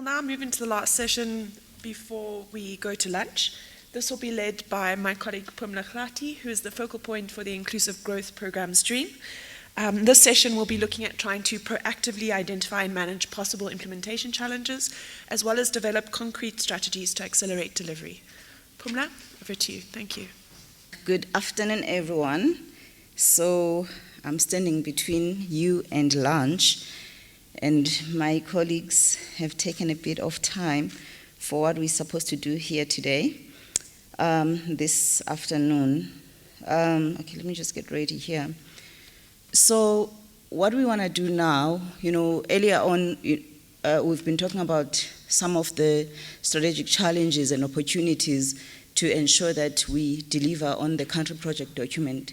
now move into the last session before we go to lunch. This will be led by my colleague Pumla Khlati, who is the focal point for the Inclusive Growth Programme stream. This session will be looking at trying to proactively identify and manage possible implementation challenges, as well as develop concrete strategies to accelerate delivery. Pumla, over to you. Thank you. Good afternoon, everyone. So I'm standing between you and lunch, and my colleagues have taken a bit of time for what we're supposed to do here today, this afternoon. Okay, let me just get ready here. So what we want to do now, earlier on, we've been talking about some of the strategic challenges and opportunities to ensure that we deliver on the country project document.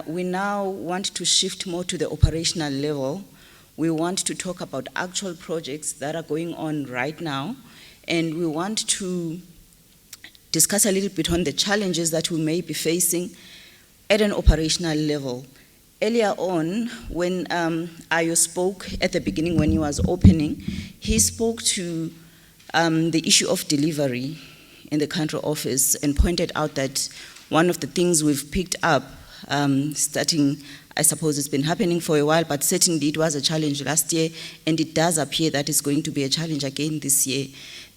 We now want to shift more to the operational level. We want to talk about actual projects that are going on right now, and we want to discuss a little bit on the challenges that we may be facing at an operational level. Earlier on, when Ayo spoke at the beginning when he was opening, he spoke to the issue of delivery in the country office and pointed out that one of the things we've picked up, starting, I suppose it's been happening for a while, but certainly it was a challenge last year, and it does appear that it's going to be a challenge again this year,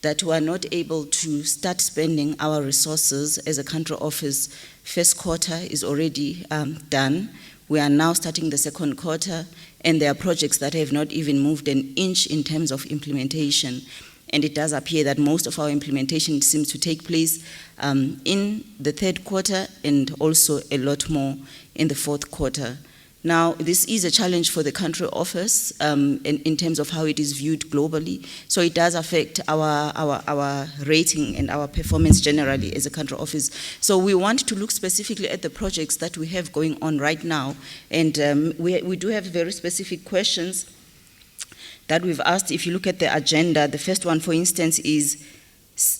that we are not able to start spending our resources as a country office. First quarter is already done. We are now starting the second quarter, and there are projects that have not even moved an inch in terms of implementation. And it does appear that most of our implementation seems to take place in the third quarter and also a lot more in the fourth quarter. Now, this is a challenge for the country office in terms of how it is viewed globally. So it does affect our rating and our performance generally as a country office. So we want to look specifically at the projects that we have going on right now. And we do have very specific questions that we've asked. If you look at the agenda, the first one, for instance, is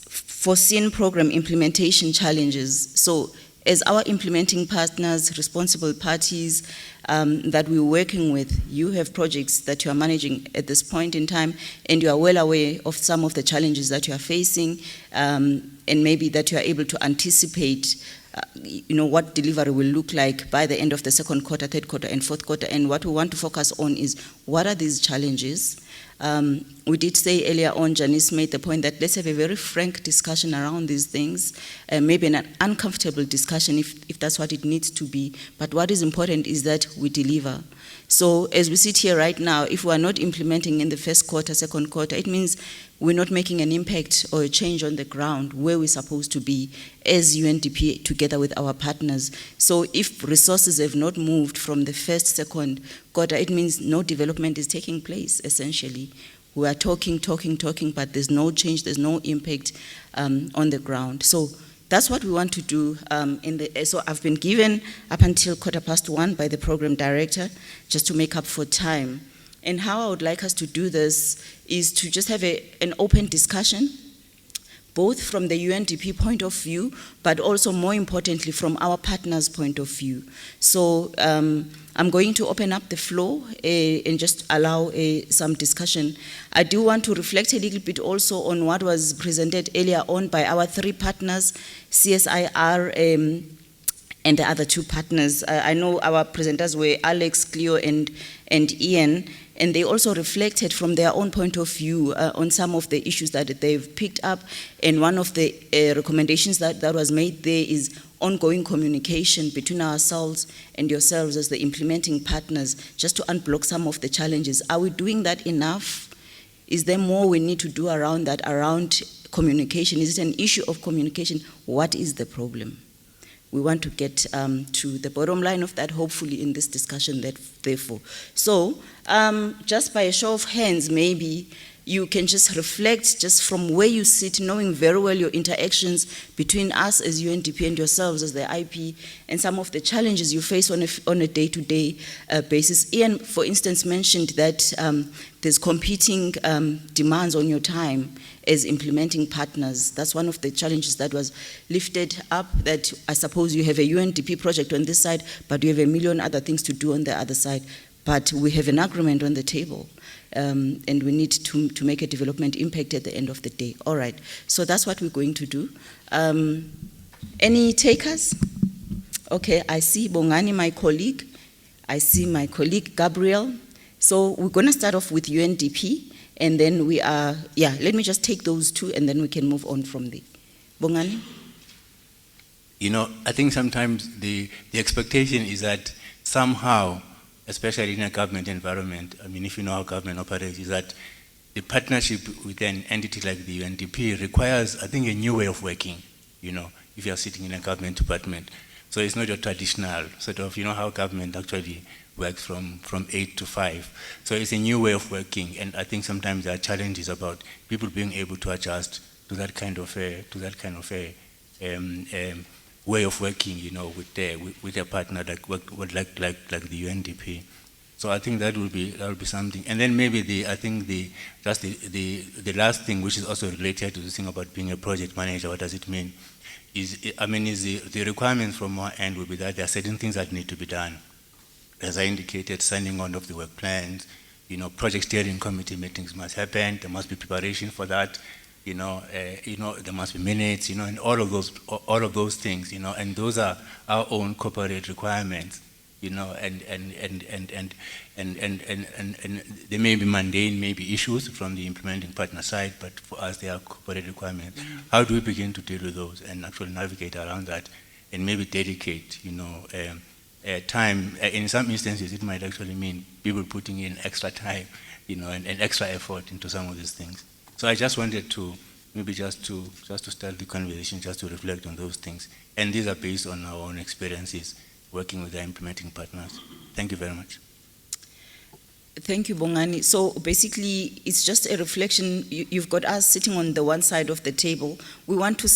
foreseen program implementation challenges. So as our implementing partners, responsible parties that we're working with, you have projects that you are managing at this point in time, and you are well aware of some of the challenges that you are facing, and maybe that you are able to anticipate what delivery will look like by the end of the second quarter, third quarter, and fourth quarter. And what we want to focus on is, what are these challenges? We did say earlier on, Janice made the point that let's have a very frank discussion around these things, maybe an uncomfortable discussion if that's what it needs to be. But what is important is that we deliver. So as we sit here right now, if we are not implementing in the first quarter, second quarter, it means we're not making an impact or a change on the ground where we're supposed to be as UNDP together with our partners. So if resources have not moved from the first, second quarter, it means no development is taking place, essentially. We are talking, but there's no change, there's no impact on the ground. So that's what we want to do. So I've been given up until 1:15 by the program director, just to make up for time. And how I would like us to do this is to just have an open discussion, both from the UNDP point of view, but also more importantly from our partners' point of view. So I'm going to open up the floor and just allow some discussion. I do want to reflect a little bit also on what was presented earlier on by our three partners, CSIR and the other two partners. I know our presenters were Alex, Cleo, and Ian, and they also reflected from their own point of view on some of the issues that they've picked up. And one of the recommendations that was made there is ongoing communication between ourselves and yourselves as the implementing partners, just to unblock some of the challenges. Are we doing that enough? Is there more we need to do around that, around communication? Is it an issue of communication? What is the problem? We want to get to the bottom line of that, hopefully, in this discussion, therefore. So, just by a show of hands, maybe you can just reflect just from where you sit, knowing very well your interactions between us as UNDP and yourselves as the IP, and some of the challenges you face on a day-to-day basis. Ian, for instance, mentioned that there's competing demands on your time as implementing partners. That's one of the challenges that was lifted up, that I suppose you have a UNDP project on this side, but you have a million other things to do on the other side. But we have an agreement on the table. and we need to make a development impact at the end of the day. All right, so that's what we're going to do. Any takers? Okay, I see Bongani, my colleague. I see my colleague Gabriel. So we're going to start off with UNDP, and then let me just take those two, and then we can move on from there. Bongani? I think sometimes the expectation is that somehow, especially in a government environment, if you know how government operates, is that the partnership with an entity like the UNDP requires, I think, a new way of working, if you're sitting in a government department. So it's not your traditional sort of, how government actually works from 8 to 5. So it's a new way of working, and I think sometimes there are challenges about people being able to adjust to that kind of way of working, with a partner like the UNDP. So I think that will be something. And then maybe the last thing, which is also related to this thing about being a project manager, what does it mean? The requirement from our end will be that there are certain things that need to be done. As I indicated, signing on of the work plans, project steering committee meetings must happen. There must be preparation for that. There must be minutes. And all of those things. And those are our own corporate requirements. And they may be mundane, maybe issues from the implementing partner side, but for us they are corporate requirements. How do we begin to deal with those and actually navigate around that, and maybe dedicate, time? In some instances, it might actually mean people putting in extra time, and extra effort into some of these things. So I just wanted to maybe just to start the conversation, just to reflect on those things, and these are based on our own experiences working with the implementing partners. Thank you very much. Thank you, Bongani. So basically, it's just a reflection. You've got us sitting on the one side of the table. We want to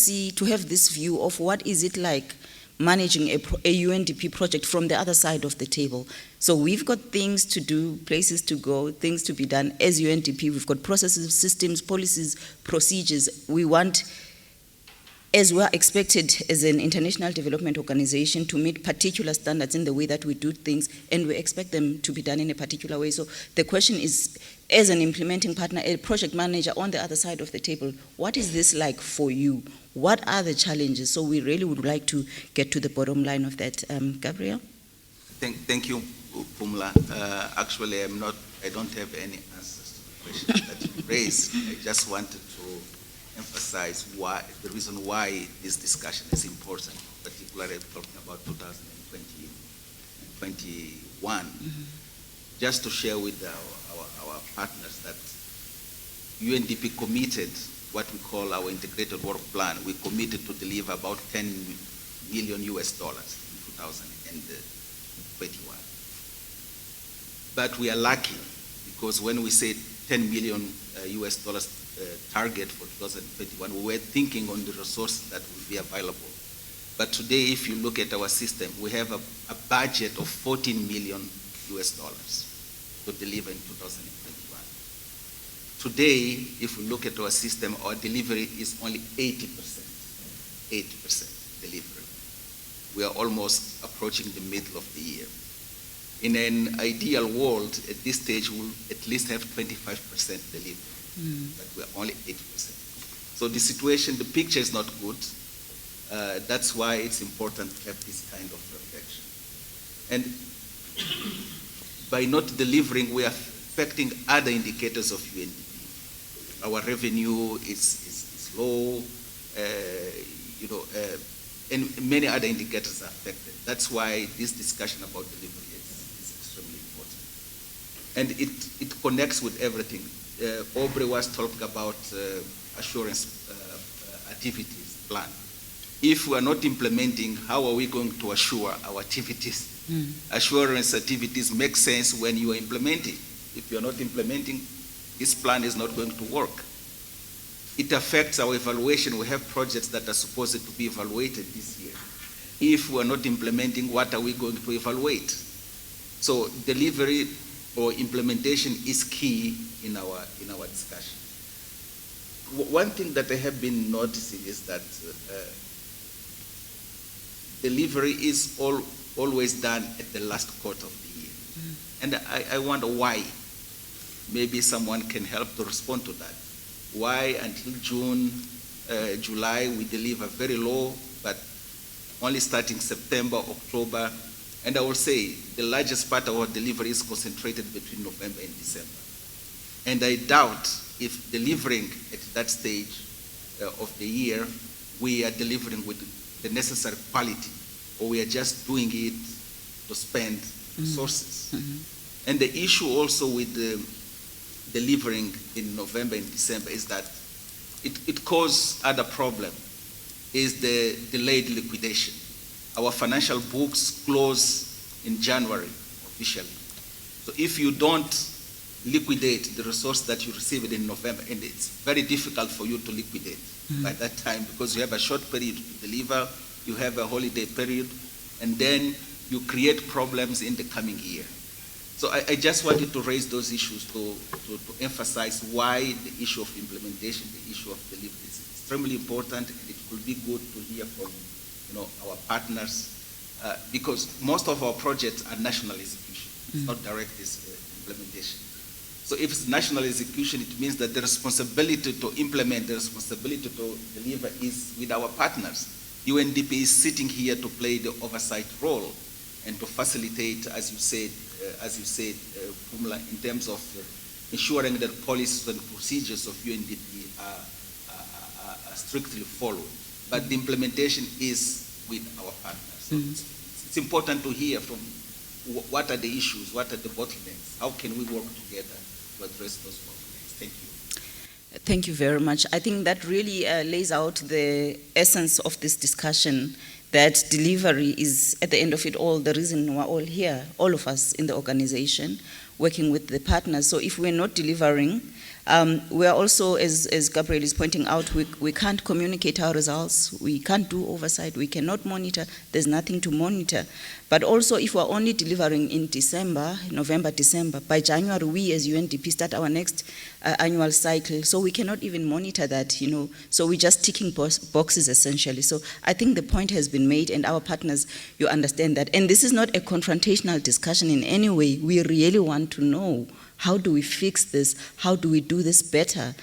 have this view of what is it like managing a UNDP project from the other side of the table. So we've got things to do, places to go, things to be done. As UNDP, we've got processes, systems, policies, procedures. We want, as we are expected as an international development organization, to meet particular standards in the way that we do things, and we expect them to be done in a particular way. So the question is, as an implementing partner, a project manager on the other side of the table, what is this like for you? What are the challenges? So we really would like to get to the bottom line of that. Gabriel? Thank you, Pumla. Actually, I don't have any answers to the question that you raised. I just wanted to emphasize the reason why this discussion is important, particularly talking about 2020 and 2021. Just to share with our partners that UNDP committed what we call our integrated work plan. We committed to deliver about $10 million in 2021. But we are lucky, because when we say $10 million target for 2021, we were thinking on the resources that will be available. But today, if you look at our system, we have a budget of $14 million to deliver in 2021. Today, if we look at our system, our delivery is only 80% delivery. We are almost approaching the middle of the year. In an ideal world, at this stage, we'll at least have 25% delivery, but we're only 80%. So the situation, the picture is not good. That's why it's important to have this kind of reflection. And by not delivering, we are affecting other indicators of UNDP. Our revenue is low, and many other indicators are affected. That's why this discussion about delivery is extremely important. And it connects with everything. Aubrey was talking about assurance activities plan. If we are not implementing, how are we going to assure our activities? Assurance activities make sense when you are implementing. If you are not implementing, this plan is not going to work. It affects our evaluation. We have projects that are supposed to be evaluated this year. If we are not implementing, what are we going to evaluate? So delivery or implementation is key in our discussion. One thing that I have been noticing is that delivery is always done at the last quarter of the year. And I wonder why. maybe someone can help to respond to that. Why until June, July, we deliver very low, but only starting September, October, and I will say the largest part of our delivery is concentrated between November and December. And I doubt if delivering at that stage of the year, we are delivering with the necessary quality, or we are just doing it to spend resources. And the issue also with the delivering in November and December is that it causes other problem, is the delayed liquidation. Our financial books close in January officially. So if you don't liquidate the resource that you received in November, and it's very difficult for you to liquidate by that time because you have a short period to deliver, you have a holiday period, and then you create problems in the coming year. So I just wanted to raise those issues to emphasize why the issue of implementation, the issue of delivery is extremely important, and it would be good to hear from our partners, because most of our projects are national execution, it's not direct implementation. So if it's national execution, it means that the responsibility to implement, the responsibility to deliver is with our partners. UNDP is sitting here to play the oversight role and to facilitate, as you said, Pumla, in terms of ensuring that policies and procedures of UNDP are strictly followed. But the implementation is with our partners. So it's important to hear from what are the issues, what are the bottlenecks, how can we work together to address those bottlenecks. Thank you. Thank you very much. I think that really lays out the essence of this discussion, that delivery is, at the end of it all, the reason we're all here, all of us in the organization, working with the partners. So if we're not delivering, we are also, as Gabriel is pointing out, we can't communicate our results, we can't do oversight, we cannot monitor, there's nothing to monitor. But also, if we're only delivering in December, November, December, by January, we as UNDP start our next annual cycle, so we cannot even monitor that, so we're just ticking boxes essentially. So I think the point has been made, and our partners, you understand that. And this is not a confrontational discussion in any way. We really want to know, how do we fix this? How do we do this better?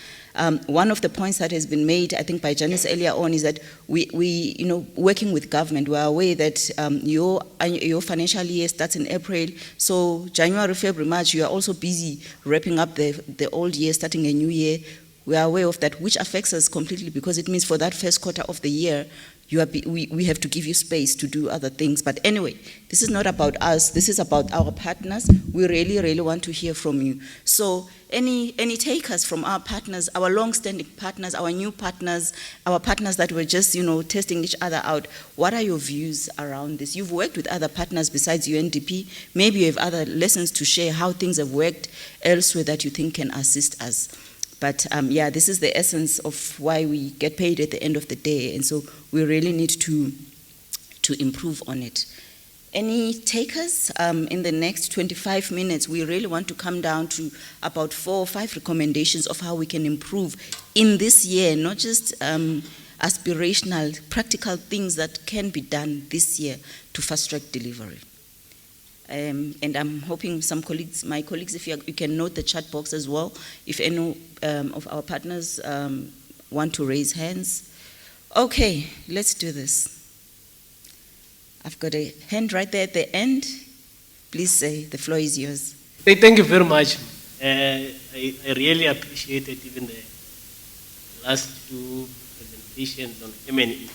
One of the points that has been made, I think, by Janice earlier on, is that we working with government, we are aware that your financial year starts in April, so January, February, March, you are also busy wrapping up the old year, starting a new year. We are aware of that, which affects us completely, because it means for that first quarter of the year, we have to give you space to do other things. But anyway, this is not about us, this is about our partners. We really, really want to hear from you. So any takers from our partners, our long-standing partners, our new partners, our partners that were just, testing each other out, what are your views around this? You've worked with other partners besides UNDP. Maybe you have other lessons to share, how things have worked elsewhere that you think can assist us. But this is the essence of why we get paid at the end of the day, and so we really need to improve on it. Any takers? In the next 25 minutes, we really want to come down to about 4 or 5 recommendations of how we can improve in this year, not just aspirational, practical things that can be done this year to fast-track delivery. And I'm hoping my colleagues, if you can note the chat box as well, if any of our partners want to raise hands. Okay, let's do this. I've got a hand right there at the end. Please say, the floor is yours. Thank you very much. I really appreciated even the last 2 presentations on M&E.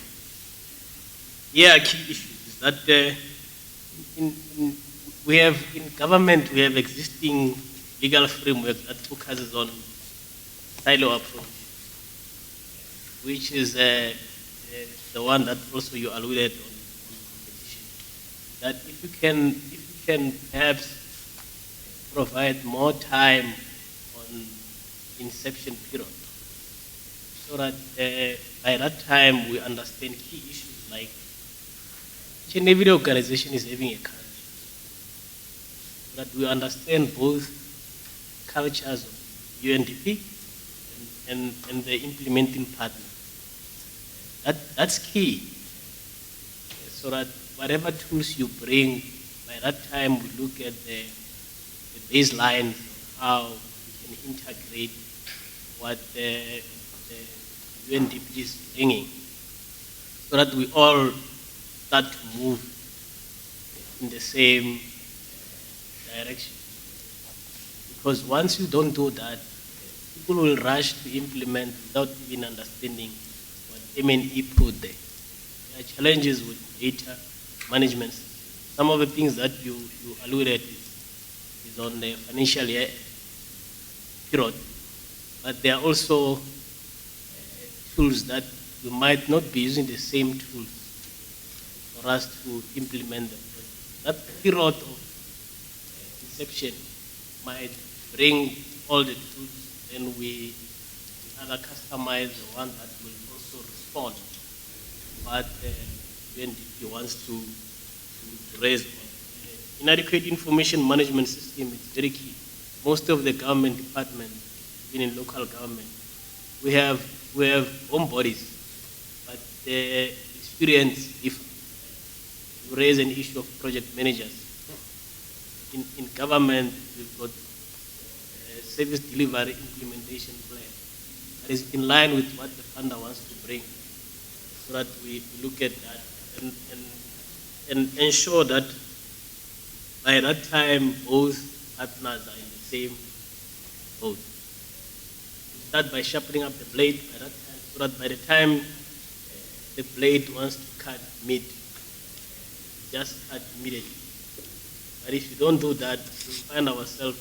Yeah, key issues is that in government, we have existing legal framework that focuses on silo approach, which is the one that also you alluded on competition. That if you can perhaps provide more time on inception period, so that by that time we understand key issues like each and every organization is having a culture. That we understand both cultures of UNDP and the implementing partner. That's key. So that whatever tools you bring, by that time we look at the baseline of how we and integrate what the UNDP is bringing, so that we all start to move in the same direction. Because once you don't do that, people will rush to implement without even understanding what M&E put there. There are challenges with data management. Some of the things that you alluded is on the financial year period, but there are also tools that we might not be using the same tools for us to implement them. That period of inception might bring all the tools, then we either customize the one that will also respond to what UNDP wants to raise. Inadequate information management system is very key. Most of the government departments, even in local government, we have home bodies, but the experience, if you raise an issue of project managers, in government, we've got a service delivery implementation plan that is in line with what the funder wants to bring, so that we look at that and ensure that by that time both partners are in the same boat. We start by sharpening up the blade by that time, so that by the time the blade wants to cut meat, just cut immediately. But if you don't do that, we find ourselves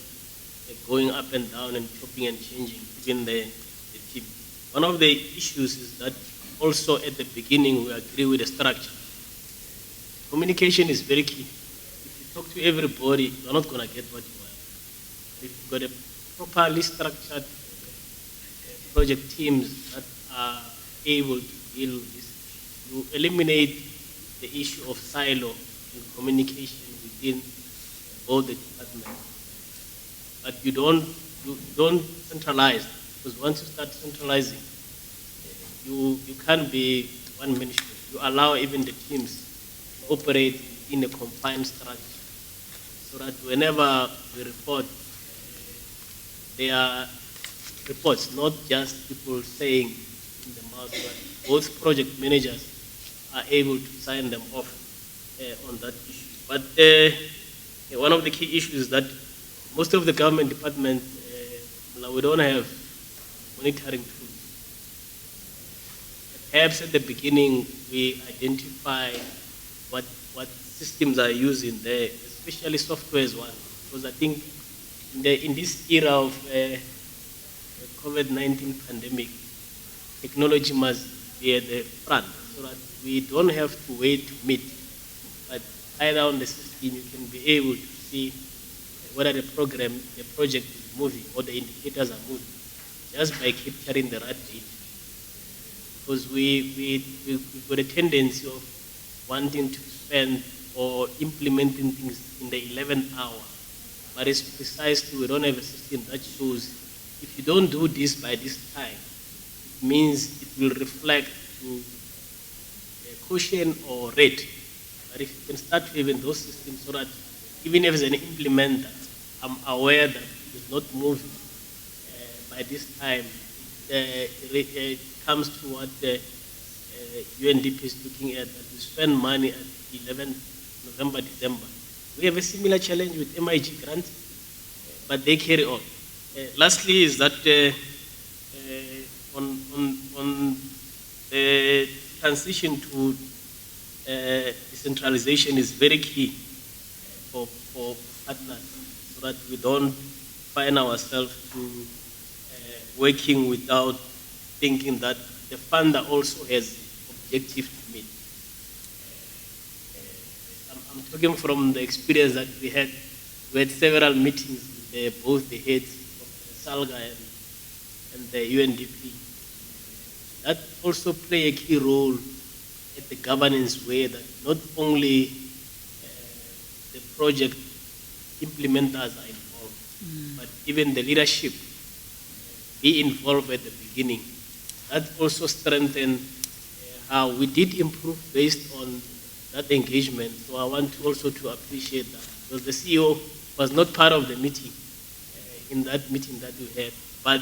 going up and down and chopping and changing, even the team. One of the issues is that also at the beginning we agree with the structure. Communication is very key. If you talk to everybody, you're not going to get what you want. If you've got a properly structured project teams that are able to deal with this, you eliminate the issue of silo in communication within both the departments. But you don't centralize, because once you start centralizing, you can't be one-man show. You allow even the teams to operate in a confined structure, so that whenever we report, they are reports, not just people saying in the mouth, but both project managers are able to sign them off on that issue. But one of the key issues is that most of the government departments, we don't have monitoring tools. Perhaps at the beginning we identify what systems are used in there, especially software is one, because I think in this era of COVID-19 pandemic, technology must be at the front, so that we don't have to wait to meet, but either on the system you can be able to see whether the project is moving or the indicators are moving, just by capturing the right data. Because we've got a tendency of wanting to spend or implementing things in the 11th hour, but it's precisely we don't have a system that shows if you don't do this by this time, it means it will reflect to a quotient or rate. But if you can start having those systems, so that even if it's an implementer, I'm aware that it is not moving by this time, it comes to what the UNDP is looking at, that we spend money at 11 November, December. We have a similar challenge with MIG grants, but they carry on. Lastly is that on the transition to decentralization is very key for partners, so that we don't find ourselves to working without thinking that the funder also has objectives to meet. I'm talking from the experience that we had several meetings with both the heads of SALGA and the UNDP. That also play a key role at the governance way, that not only the project implementers are involved, but even the leadership be involved at the beginning. That also strengthened how we did improve based on that engagement. So I want to also to appreciate that, because the CEO was not part of the meeting. in that meeting that we had, but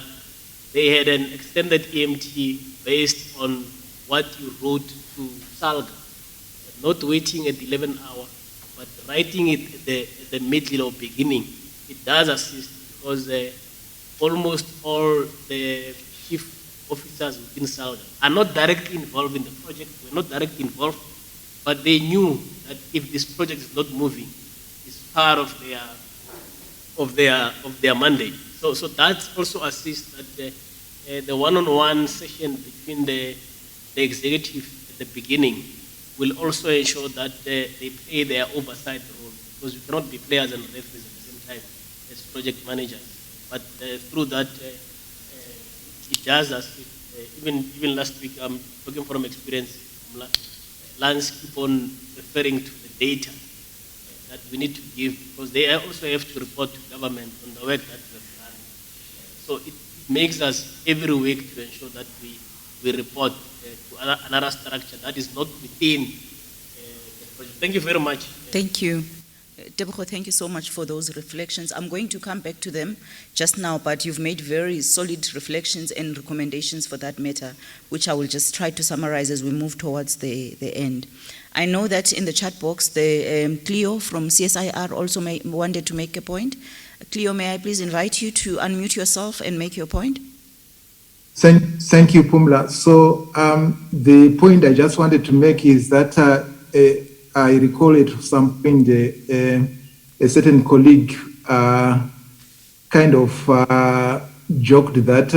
they had an extended EMT based on what you wrote to SALGA, not waiting at 11 hours, but writing it at the middle or beginning. It does assist because almost all the chief officers within SALGA are not directly involved in the project, were not directly involved, but they knew that if this project is not moving, it's part of their mandate. So that also assists that the one-on-one session between the executive at the beginning will also ensure that they play their oversight role, because you cannot be players and referees at the same time as project managers. But through that, it does assist. Even last week, I'm talking from experience. Lance keep on referring to the data that we need to give, because they also have to report to government on the work that we've done. So it makes us every week to ensure that we report to another structure that is not within the project. Thank you very much. Thank you. Tebogo, thank you so much for those reflections. I'm going to come back to them just now, but you've made very solid reflections and recommendations for that matter, which I will just try to summarize as we move towards the end. I know that in the chat box, the Cleo from CSIR also wanted to make a point. Cleo, may I please invite you to unmute yourself and make your point? Thank you, Pumla. So the point I just wanted to make is that I recall it some point a certain colleague kind of joked that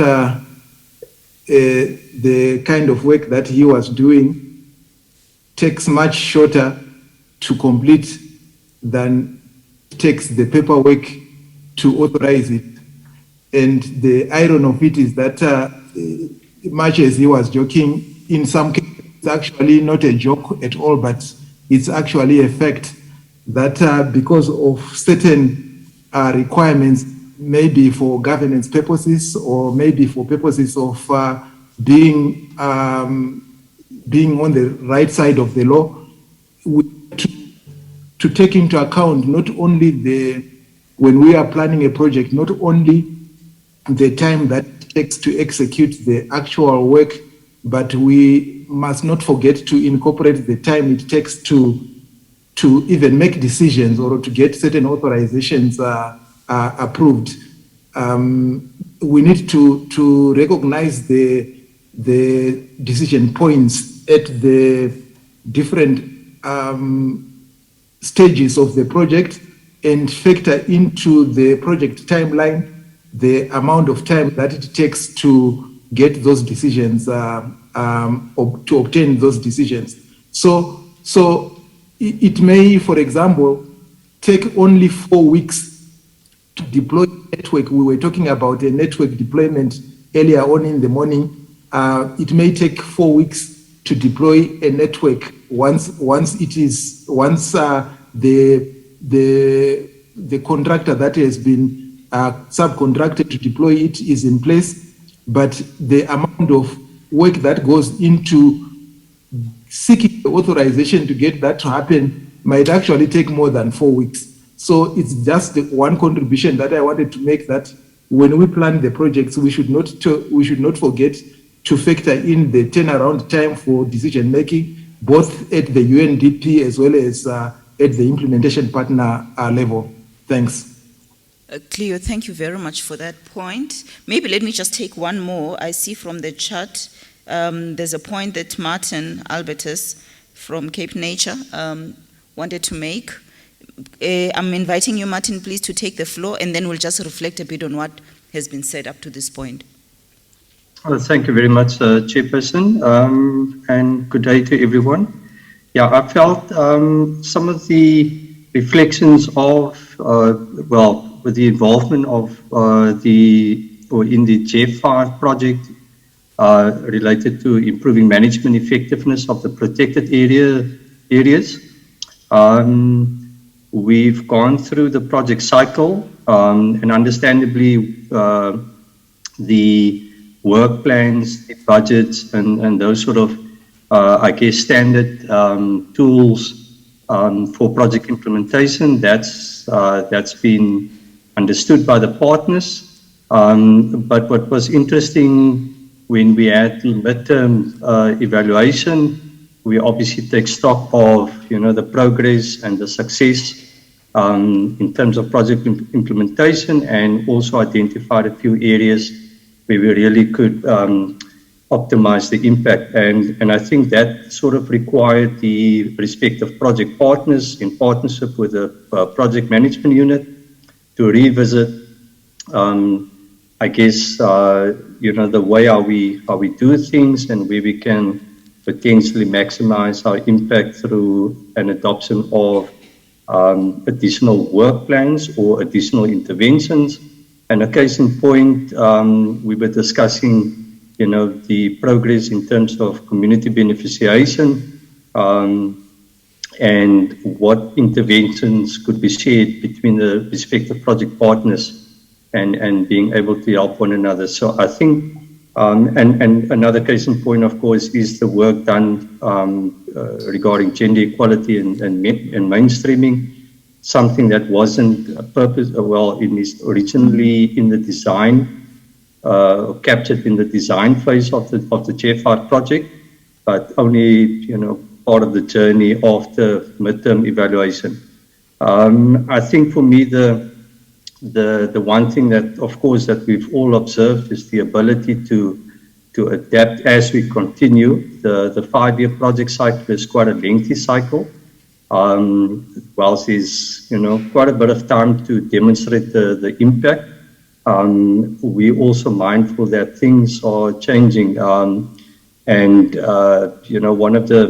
the kind of work that he was doing takes much shorter to complete than it takes the paperwork to authorize it. And the irony of it is that much as he was joking, in some cases it's actually not a joke at all, but it's actually a fact that because of certain requirements, maybe for governance purposes or maybe for purposes of being on the right side of the law, we to take into account not only when we are planning a project, not only the time that it takes to execute the actual work, but we must not forget to incorporate the time it takes to even make decisions or to get certain authorizations approved. We need to recognize the decision points at the different stages of the project and factor into the project timeline the amount of time that it takes to get those decisions, or to obtain those decisions. So it may, for example, take only 4 weeks to deploy a network. We were talking about a network deployment earlier on in the morning. It may take 4 weeks to deploy a network once the contractor that has been subcontracted to deploy it is in place, but the amount of work that goes into seeking the authorization to get that to happen might actually take more than 4 weeks. So it's just one contribution that I wanted to make, that when we plan the projects, we should not forget to factor in the turnaround time for decision making, both at the UNDP as well as at the implementation partner level. Thanks. Cleo, thank you very much for that point. Maybe let me just take one more. I see from the chat, there's a point that Martin Albertus from Cape Nature wanted to make. I'm inviting you, Martin, please, to take the floor, and then we'll just reflect a bit on what has been said up to this point. Thank you very much, Chairperson, and good day to everyone. Yeah, I felt some of the reflections of, with the involvement of in the JEF5 project related to improving management effectiveness of the protected areas. We've gone through the project cycle, and understandably the work plans, the budgets, and those sort of, I guess, standard tools for project implementation. That's been understood by the partners. But what was interesting when we had the midterm evaluation, we obviously take stock of the progress and the success in terms of project implementation, and also identified a few areas where we really could optimize the impact. And I think that sort of required the respective project partners in partnership with the project management unit to revisit, I guess, the way how we do things, and where we can potentially maximize our impact through an adoption of additional work plans or additional interventions. And a case in point, we were discussing, the progress in terms of community beneficiation, and what interventions could be shared between the respective project partners, and being able to help one another. So I think, and another case in point, of course, is the work done regarding gender equality and mainstreaming, something that wasn't originally in the design, captured in the design phase of the JFR project, but only part of the journey of the midterm evaluation. I think for me the one thing that, of course, that we've all observed is the ability to adapt as we continue. The 5-year project cycle is quite a lengthy cycle. Whilst there's quite a bit of time to demonstrate the impact, we're also mindful that things are changing. And one of the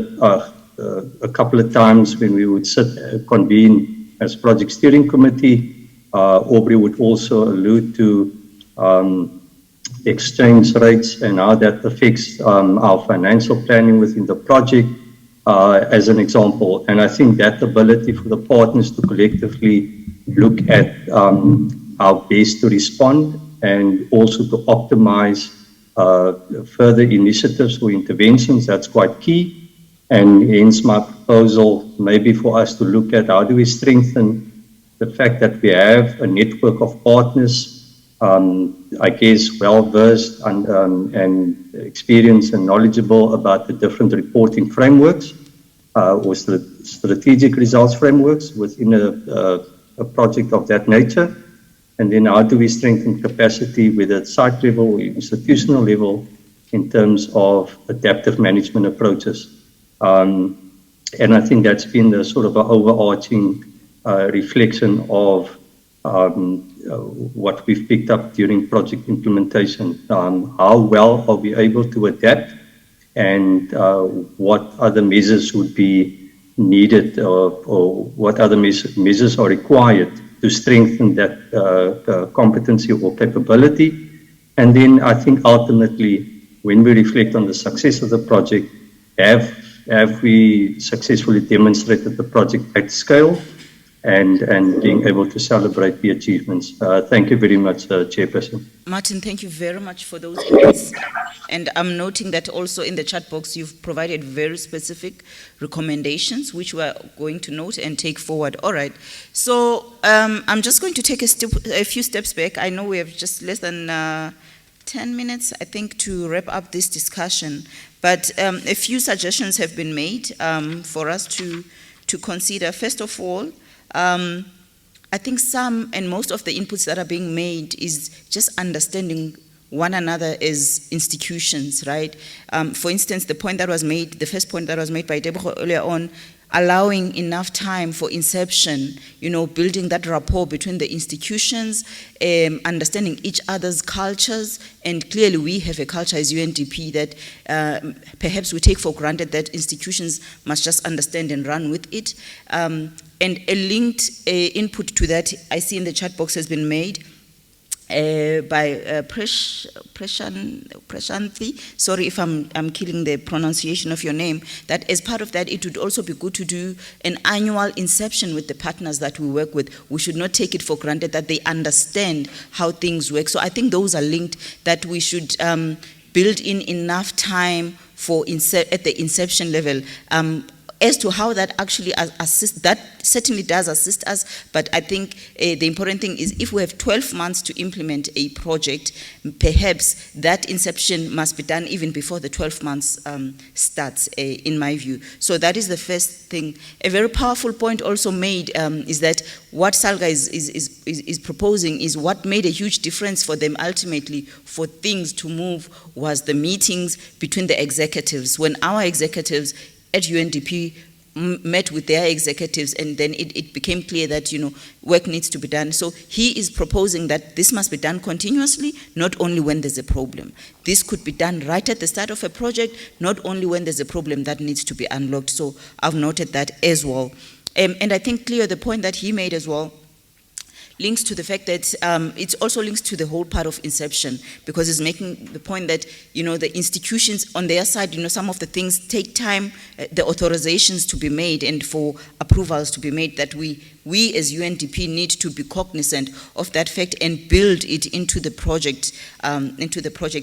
a couple of times when we would convene as project steering committee, Aubrey would also allude to exchange rates and how that affects our financial planning within the project, as an example. And I think that ability for the partners to collectively look at how best to respond, and also to optimize further initiatives or interventions, that's quite key. And hence my proposal maybe for us to look at how do we strengthen the fact that we have a network of partners, I guess, well-versed and experienced and knowledgeable about the different reporting frameworks or strategic results frameworks within a project of that nature. And then how do we strengthen capacity, whether at site level or institutional level, in terms of adaptive management approaches. And I think that's been the sort of an overarching reflection of what we've picked up during project implementation. How well are we able to adapt, and what other measures would be needed, or what other measures are required to strengthen that competency or capability. And then I think ultimately, when we reflect on the success of the project, have we successfully demonstrated the project at scale, and being able to celebrate the achievements. Thank you very much, Chairperson. Martin, thank you very much for those inputs. And I'm noting that also in the chat box, you've provided very specific recommendations, which we're going to note and take forward. All right. So I'm just going to take a few steps back. I know we have just less than 10 minutes, I think, to wrap up this discussion. But a few suggestions have been made for us to consider. First of all, I think some and most of the inputs that are being made is just understanding one another as institutions, right? For instance, the first point that was made by Deborah earlier on, allowing enough time for inception, building that rapport between the institutions, understanding each other's cultures, and clearly we have a culture as UNDP that perhaps we take for granted that institutions must just understand and run with it. And a linked input to that, I see in the chat box, has been made by Prashanthi. Sorry if I'm killing the pronunciation of your name. That as part of that, it would also be good to do an annual inception with the partners that we work with. We should not take it for granted that they understand how things work. So I think those are linked, that we should build in enough time for at the inception level. as to how that actually assists, that certainly does assist us, but I think the important thing is if we have 12 months to implement a project, perhaps that inception must be done even before the 12 months starts, in my view. So that is the first thing. A very powerful point also made is that what SALGA is proposing is what made a huge difference for them ultimately for things to move was the meetings between the executives. When our executives at UNDP met with their executives, and then it became clear that, you know, work needs to be done. So he is proposing that this must be done continuously, not only when there's a problem. This could be done right at the start of a project, not only when there's a problem that needs to be unlocked. So I've noted that as well. And I think, Cleo, the point that he made as well links to the fact that it also links to the whole part of inception, because it's making the point that, you know, the institutions on their side, you know, some of the things take time, the authorizations to be made and for approvals to be made, that we as UNDP need to be cognizant of that fact and build it into the project,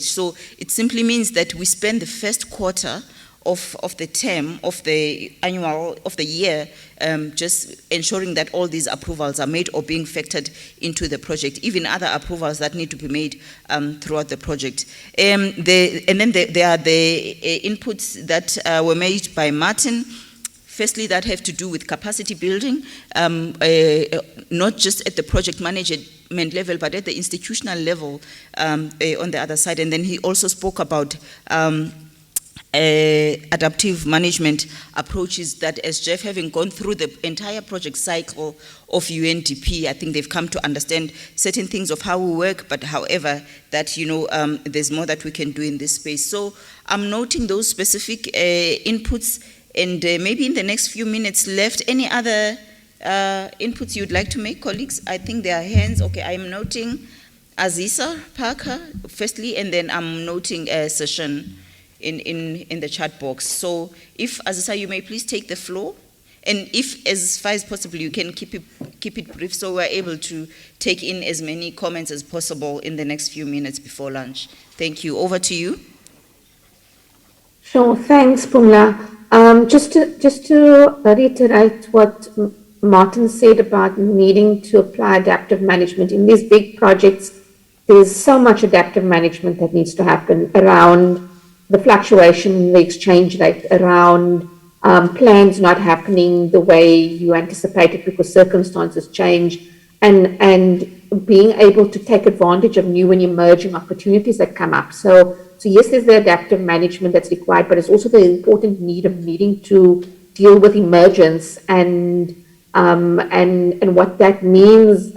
So it simply means that we spend the first quarter of the term, of the annual, of the year, just ensuring that all these approvals are made or being factored into the project, even other approvals that need to be made throughout the project. And then there are the inputs that were made by Martin. Firstly, that have to do with capacity building, not just at the project management level, but at the institutional level on the other side. And then he also spoke about adaptive management approaches that, as Jeff, having gone through the entire project cycle of UNDP, I think they've come to understand certain things of how we work, but however, that, you know, there's more that we can do in this space. So I'm noting those specific inputs, and maybe in the next few minutes left, any other inputs you'd like to make, colleagues? I think there are hands. Okay, I'm noting Azisa Parker, firstly, and then I'm noting a session in the chat box. So if, Azisa, you may please take the floor, and if as far as possible you can keep it brief so we're able to take in as many comments as possible in the next few minutes before lunch. Thank you. Over to you. Sure. Thanks, Pumla. Just to reiterate what Martin said about needing to apply adaptive management in these big projects, there's so much adaptive management that needs to happen around the fluctuation in the exchange rate, around plans not happening the way you anticipated because circumstances change, and being able to take advantage of new and emerging opportunities that come up. So yes, there's the adaptive management that's required, but it's also the important need of needing to deal with emergence and what that means,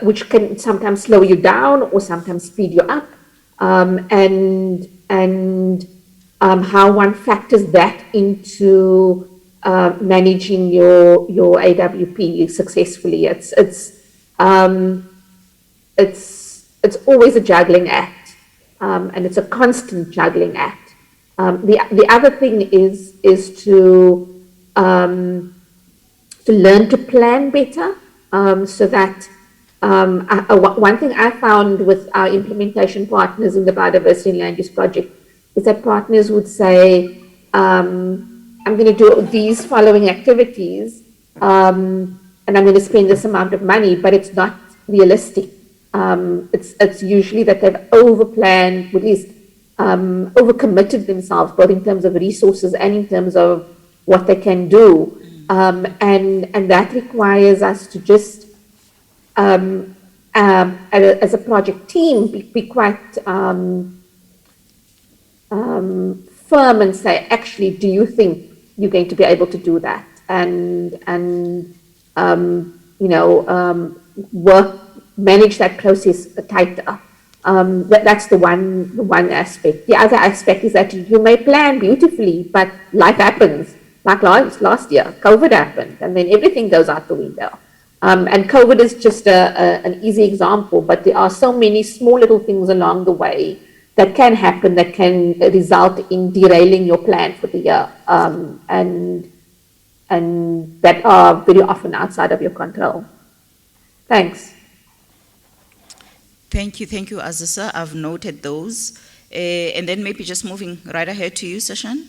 which can sometimes slow you down or sometimes speed you up. And how one factors that into managing your AWP successfully. It's always a juggling act, and it's a constant juggling act. The other thing is to learn to plan better, so that. One thing I found with our implementation partners in the Biodiversity and Land Use Project is that partners would say, I'm going to do these following activities, and I'm going to spend this amount of money, but it's not realistic. It's usually that they've overplanned, or at least overcommitted themselves, both in terms of resources and in terms of what they can do. And that requires us to just as a project team, be quite firm and say, actually, do you think you're going to be able to do that? And manage that process tighter. That's the one aspect. The other aspect is that you may plan beautifully, but life happens. Like last year, COVID happened, and then everything goes out the window. And COVID is just an easy example, but there are so many small little things along the way that can happen, that can result in derailing your plan for the year, and that are very often outside of your control. Thanks. Thank you, Azisa. I've noted those. And then maybe just moving right ahead to you, Session.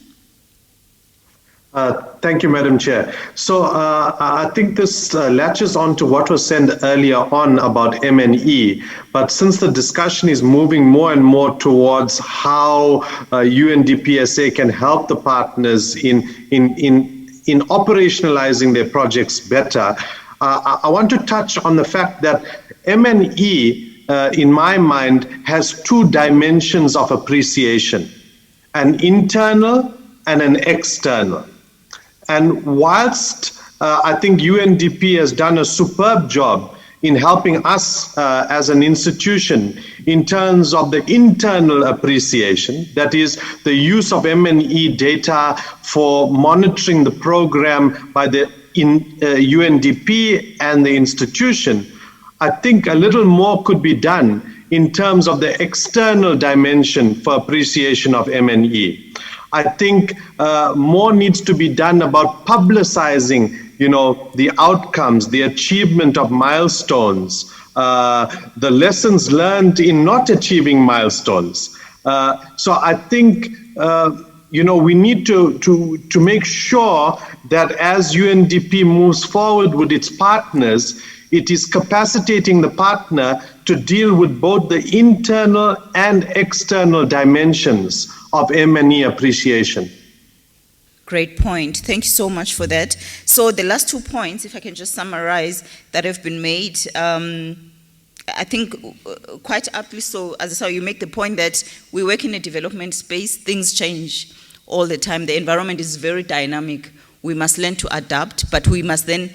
Thank you, Madam Chair. So I think this latches on to what was said earlier on about M&E, but since the discussion is moving more and more towards how UNDP can help the partners in operationalizing their projects better, I want to touch on the fact that M&E, in my mind, has two dimensions of appreciation, an internal and an external. And whilst I think UNDP has done a superb job in helping us as an institution in terms of the internal appreciation, that is the use of M&E data for monitoring the program by the UNDP and the institution, I think a little more could be done in terms of the external dimension for appreciation of M&E. I think more needs to be done about publicizing, the outcomes, the achievement of milestones, the lessons learned in not achieving milestones. So I think, we need to make sure that as UNDP moves forward with its partners, it is capacitating the partner to deal with both the internal and external dimensions of M&E appreciation. Great point. Thank you so much for that. So the last 2 points, if I can just summarize, that have been made, I think quite aptly so, as I saw you make the point that we work in a development space, things change all the time. The environment is very dynamic. We must learn to adapt, but we must then,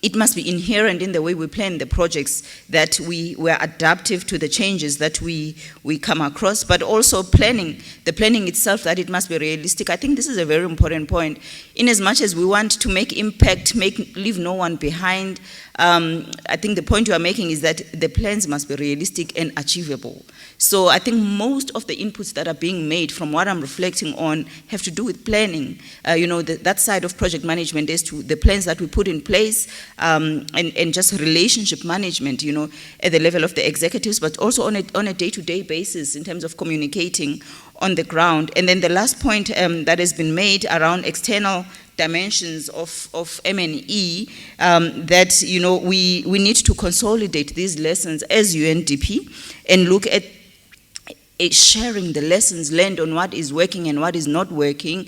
it must be inherent in the way we plan the projects that we were adaptive to the changes that we come across, but also the planning itself, that it must be realistic. I think this is a very important point. In as much as we want to make impact, leave no one behind, I think the point you are making is that the plans must be realistic and achievable. So I think most of the inputs that are being made, from what I'm reflecting on, have to do with planning. That side of project management is to the plans that we put in place, and just relationship management, at the level of the executives, but also on a day-to-day basis in terms of communicating on the ground. And then the last point that has been made around external dimensions of M&E, that we need to consolidate these lessons as UNDP and look at sharing the lessons learned on what is working and what is not working,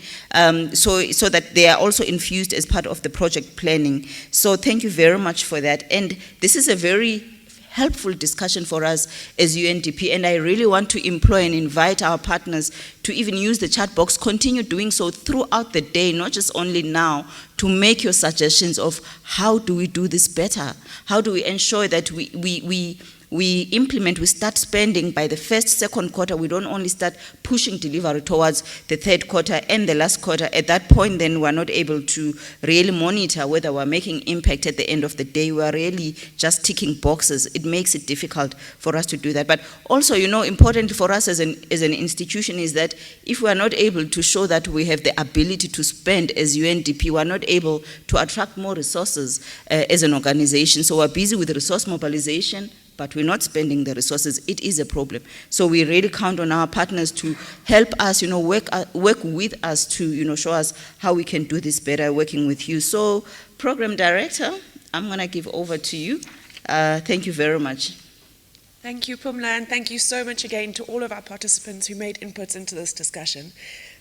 so that they are also infused as part of the project planning. So thank you very much for that. And this is a very helpful discussion for us as UNDP, and I really want to employ and invite our partners to even use the chat box, continue doing so throughout the day, not just only now, to make your suggestions of how do we do this better? How do we ensure that we implement, we start spending by the first, second quarter. We don't only start pushing delivery towards the third quarter and the last quarter. At that point, then we're not able to really monitor whether we're making impact at the end of the day. We're really just ticking boxes. It makes it difficult for us to do that. But also, important for us as an institution is that if we're not able to show that we have the ability to spend as UNDP, we're not able to attract more resources as an organization. So we're busy with resource mobilization, but we're not spending the resources. It is a problem. So we really count on our partners to help us, work with us to, show us how we can do this better, working with you. So, Program Director, I'm going to give over to you. Thank you very much. Thank you, Pumla, and thank you so much again to all of our participants who made inputs into this discussion.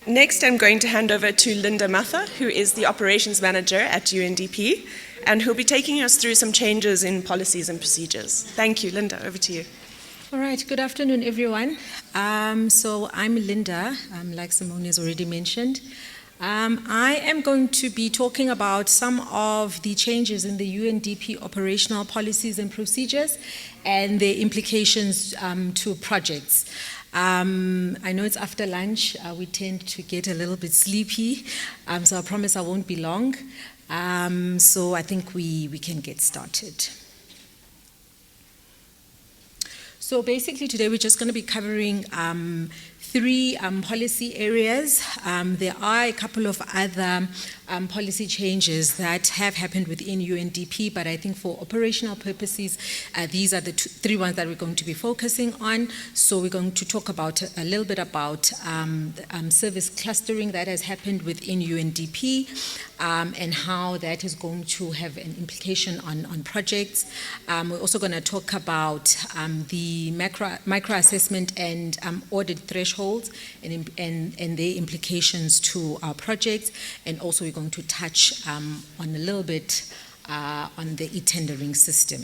Next, I'm going to hand over to Linda Mather, who is the Operations Manager at UNDP, and who'll be taking us through some changes in policies and procedures. Thank you, Linda, over to you. All right, good afternoon, everyone. So I'm Linda, like Simone has already mentioned. I am going to be talking about some of the changes in the UNDP operational policies and procedures and their implications to projects. I know it's after lunch. We tend to get a little bit sleepy, so I promise I won't be long. So I think we can get started. So basically today we're just going to be covering three policy areas. There are a couple of other policy changes that have happened within UNDP, but I think for operational purposes, these are the three ones that we're going to be focusing on. So we're going to talk about a little bit about service clustering that has happened within UNDP, and how that is going to have an implication on projects. We're also going to talk about the micro assessment and audit thresholds and their implications to our projects, and also we're going to touch on a little bit on the e-tendering system.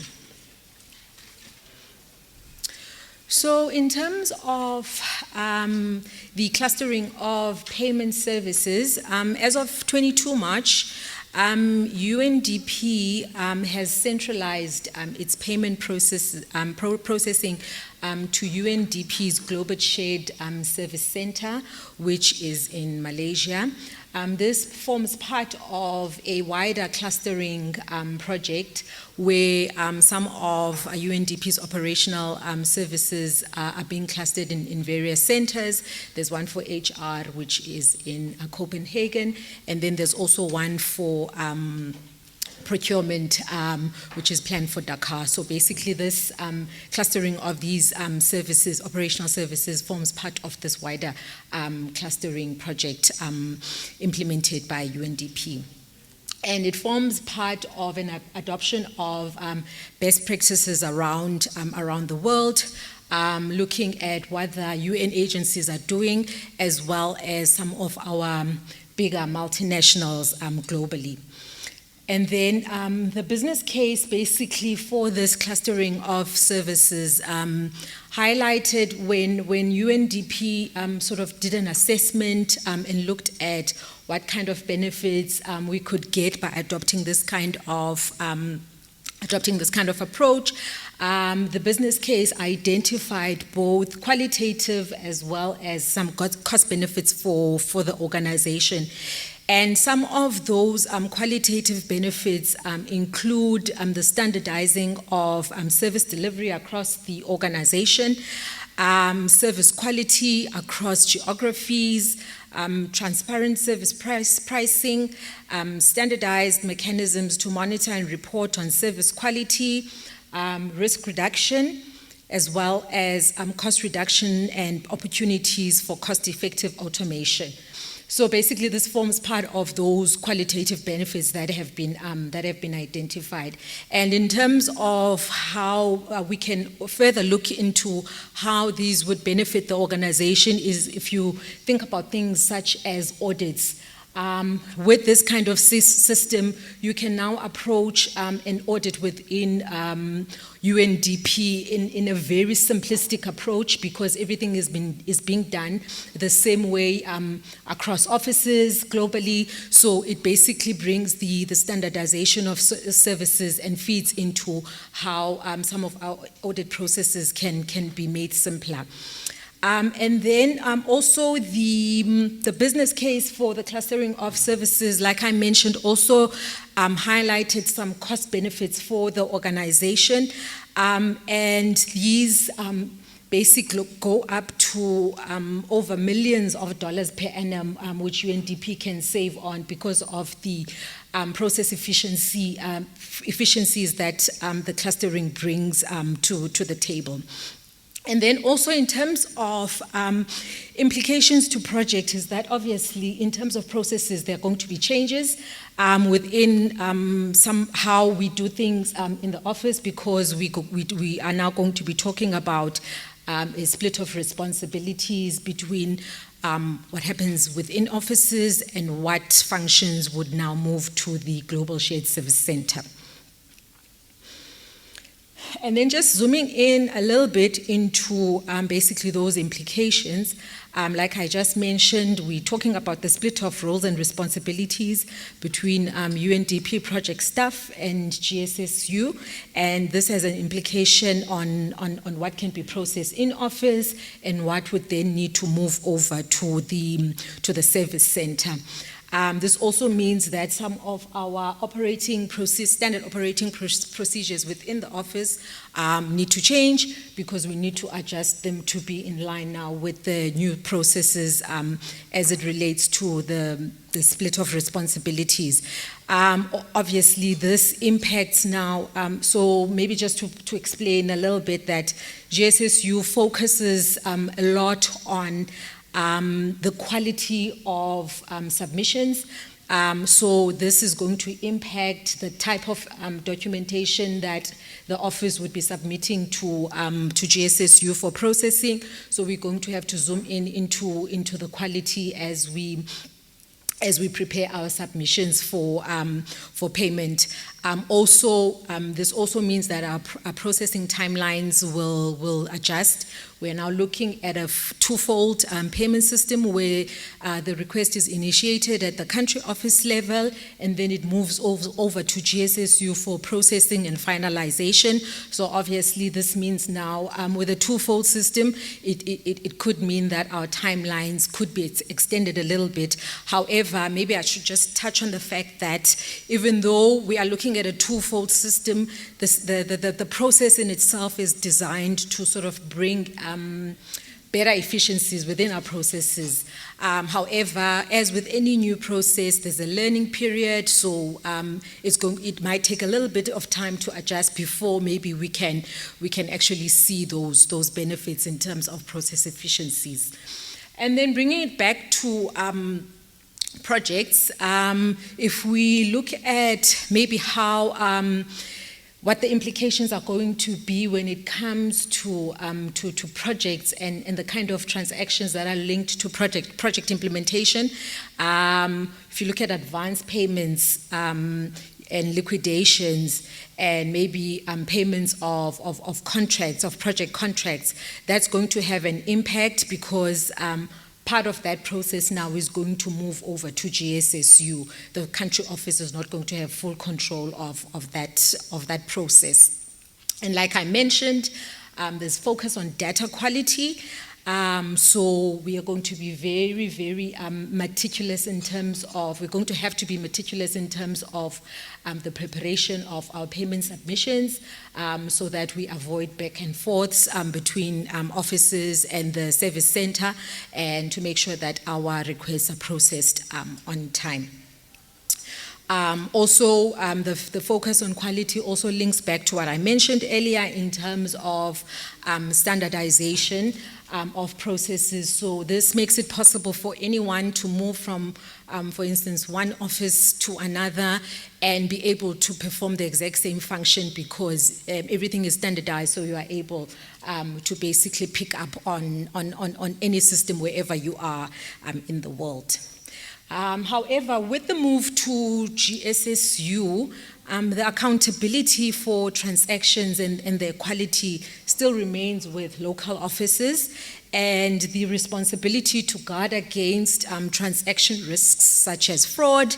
So in terms of the clustering of payment services, as of 22 March, UNDP has centralized its payment processing to UNDP's Global Shared Service Center, which is in Malaysia. This forms part of a wider clustering project where some of UNDP's operational services are being clustered in various centers. There's one for HR, which is in Copenhagen, and then there's also one for procurement, which is planned for Dakar. So basically this clustering of these services, operational services, forms part of this wider clustering project implemented by UNDP. And it forms part of an adoption of best practices around the world, looking at what the UN agencies are doing, as well as some of our bigger multinationals globally. And then the business case basically for this clustering of services highlighted when UNDP sort of did an assessment and looked at what kind of benefits we could get by adopting this kind of approach. The business case identified both qualitative as well as some cost benefits for the organization. And some of those qualitative benefits include the standardizing of service delivery across the organization, service quality across geographies, transparent service pricing, standardized mechanisms to monitor and report on service quality, risk reduction, as well as cost reduction and opportunities for cost-effective automation. So basically, this forms part of those qualitative benefits that have been identified. And in terms of how we can further look into how these would benefit the organization is if you think about things such as audits. With this kind of system, you can now approach an audit within UNDP in a very simplistic approach, because everything is being done the same way across offices globally. So it basically brings the standardization of services and feeds into how some of our audit processes can be made simpler. And then also the business case for the clustering of services, like I mentioned, also highlighted some cost benefits for the organization. And these basically go up to over millions of dollars per annum, which UNDP can save on because of the process efficiencies that the clustering brings to the table. And then also in terms of implications to projects is that obviously in terms of processes there are going to be changes within how we do things in the office, because we are now going to be talking about a split of responsibilities between what happens within offices and what functions would now move to the Global Shared Service Center. And then just zooming in a little bit into basically those implications, like I just mentioned, we're talking about the split of roles and responsibilities between UNDP project staff and GSSU, and this has an implication on what can be processed in office and what would then need to move over to the service center. This also means that some of our standard operating procedures within the office need to change because we need to adjust them to be in line now with the new processes as it relates to the split of responsibilities. Obviously, this impacts now, so maybe just to explain a little bit that GSSU focuses a lot on the quality of submissions. So this is going to impact the type of documentation that the office would be submitting to GSSU for processing. So we're going to have to zoom into the quality as we prepare our submissions for payment. This also means that our processing timelines will adjust. We're now looking at a twofold payment system where the request is initiated at the country office level and then it moves over to GSSU for processing and finalization. So obviously this means now with a twofold system, it could mean that our timelines could be extended a little bit. However, maybe I should just touch on the fact that even though we are looking at a twofold system, the process in itself is designed to sort of bring better efficiencies within our processes. However, as with any new process, there's a learning period, so it might take a little bit of time to adjust before maybe we can actually see those benefits in terms of process efficiencies. And then bringing it back to projects, if we look at maybe how what the implications are going to be when it comes to projects and the kind of transactions that are linked to project implementation. If you look at advance payments and liquidations and maybe payments of contracts, of project contracts, that's going to have an impact because part of that process now is going to move over to GSSU. The country office is not going to have full control of that process. And like I mentioned, there's focus on data quality. So we are going to be very, very meticulous in terms of, we're going to have to be meticulous in terms of the preparation of our payment submissions so that we avoid back and forths between offices and the service center and to make sure that our requests are processed on time. The focus on quality also links back to what I mentioned earlier in terms of standardization of processes. So this makes it possible for anyone to move from, for instance, one office to another and be able to perform the exact same function because everything is standardized, so you are able to basically pick up on any system wherever you are in the world. However, with the move to GSSU, the accountability for transactions and their quality still remains with local offices, and the responsibility to guard against transaction risks such as fraud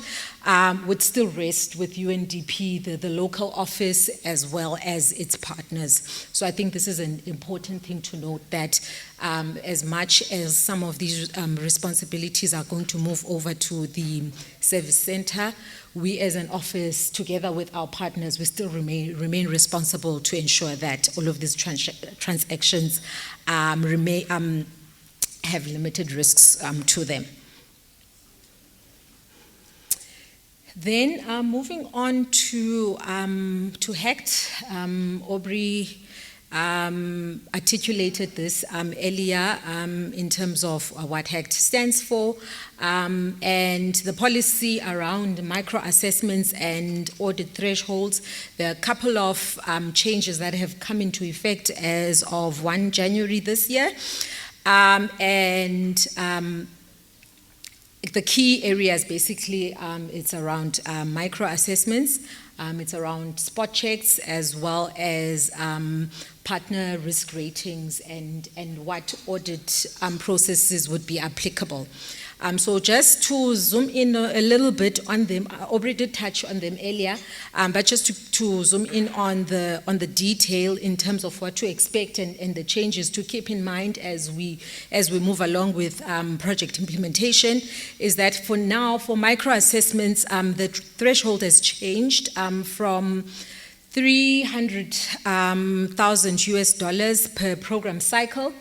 would still rest with UNDP, the local office, as well as its partners. So I think this is an important thing to note, that as much as some of these responsibilities are going to move over to the service center, we as an office, together with our partners, we still remain responsible to ensure that all of these transactions have limited risks to them. Then moving on to HECT, Aubrey articulated this earlier in terms of what HECT stands for, and the policy around micro-assessments and audit thresholds. There are a couple of changes that have come into effect as of 1 January this year, the key areas basically, it's around micro-assessments, it's around spot checks, as well as partner risk ratings and what audit processes would be applicable. So just to zoom in a little bit on them, I already did touch on them earlier, but just to zoom in on the detail in terms of what to expect and the changes to keep in mind as we move along with project implementation, is that for now, for micro assessments, the threshold has changed from $300,000 US per program cycle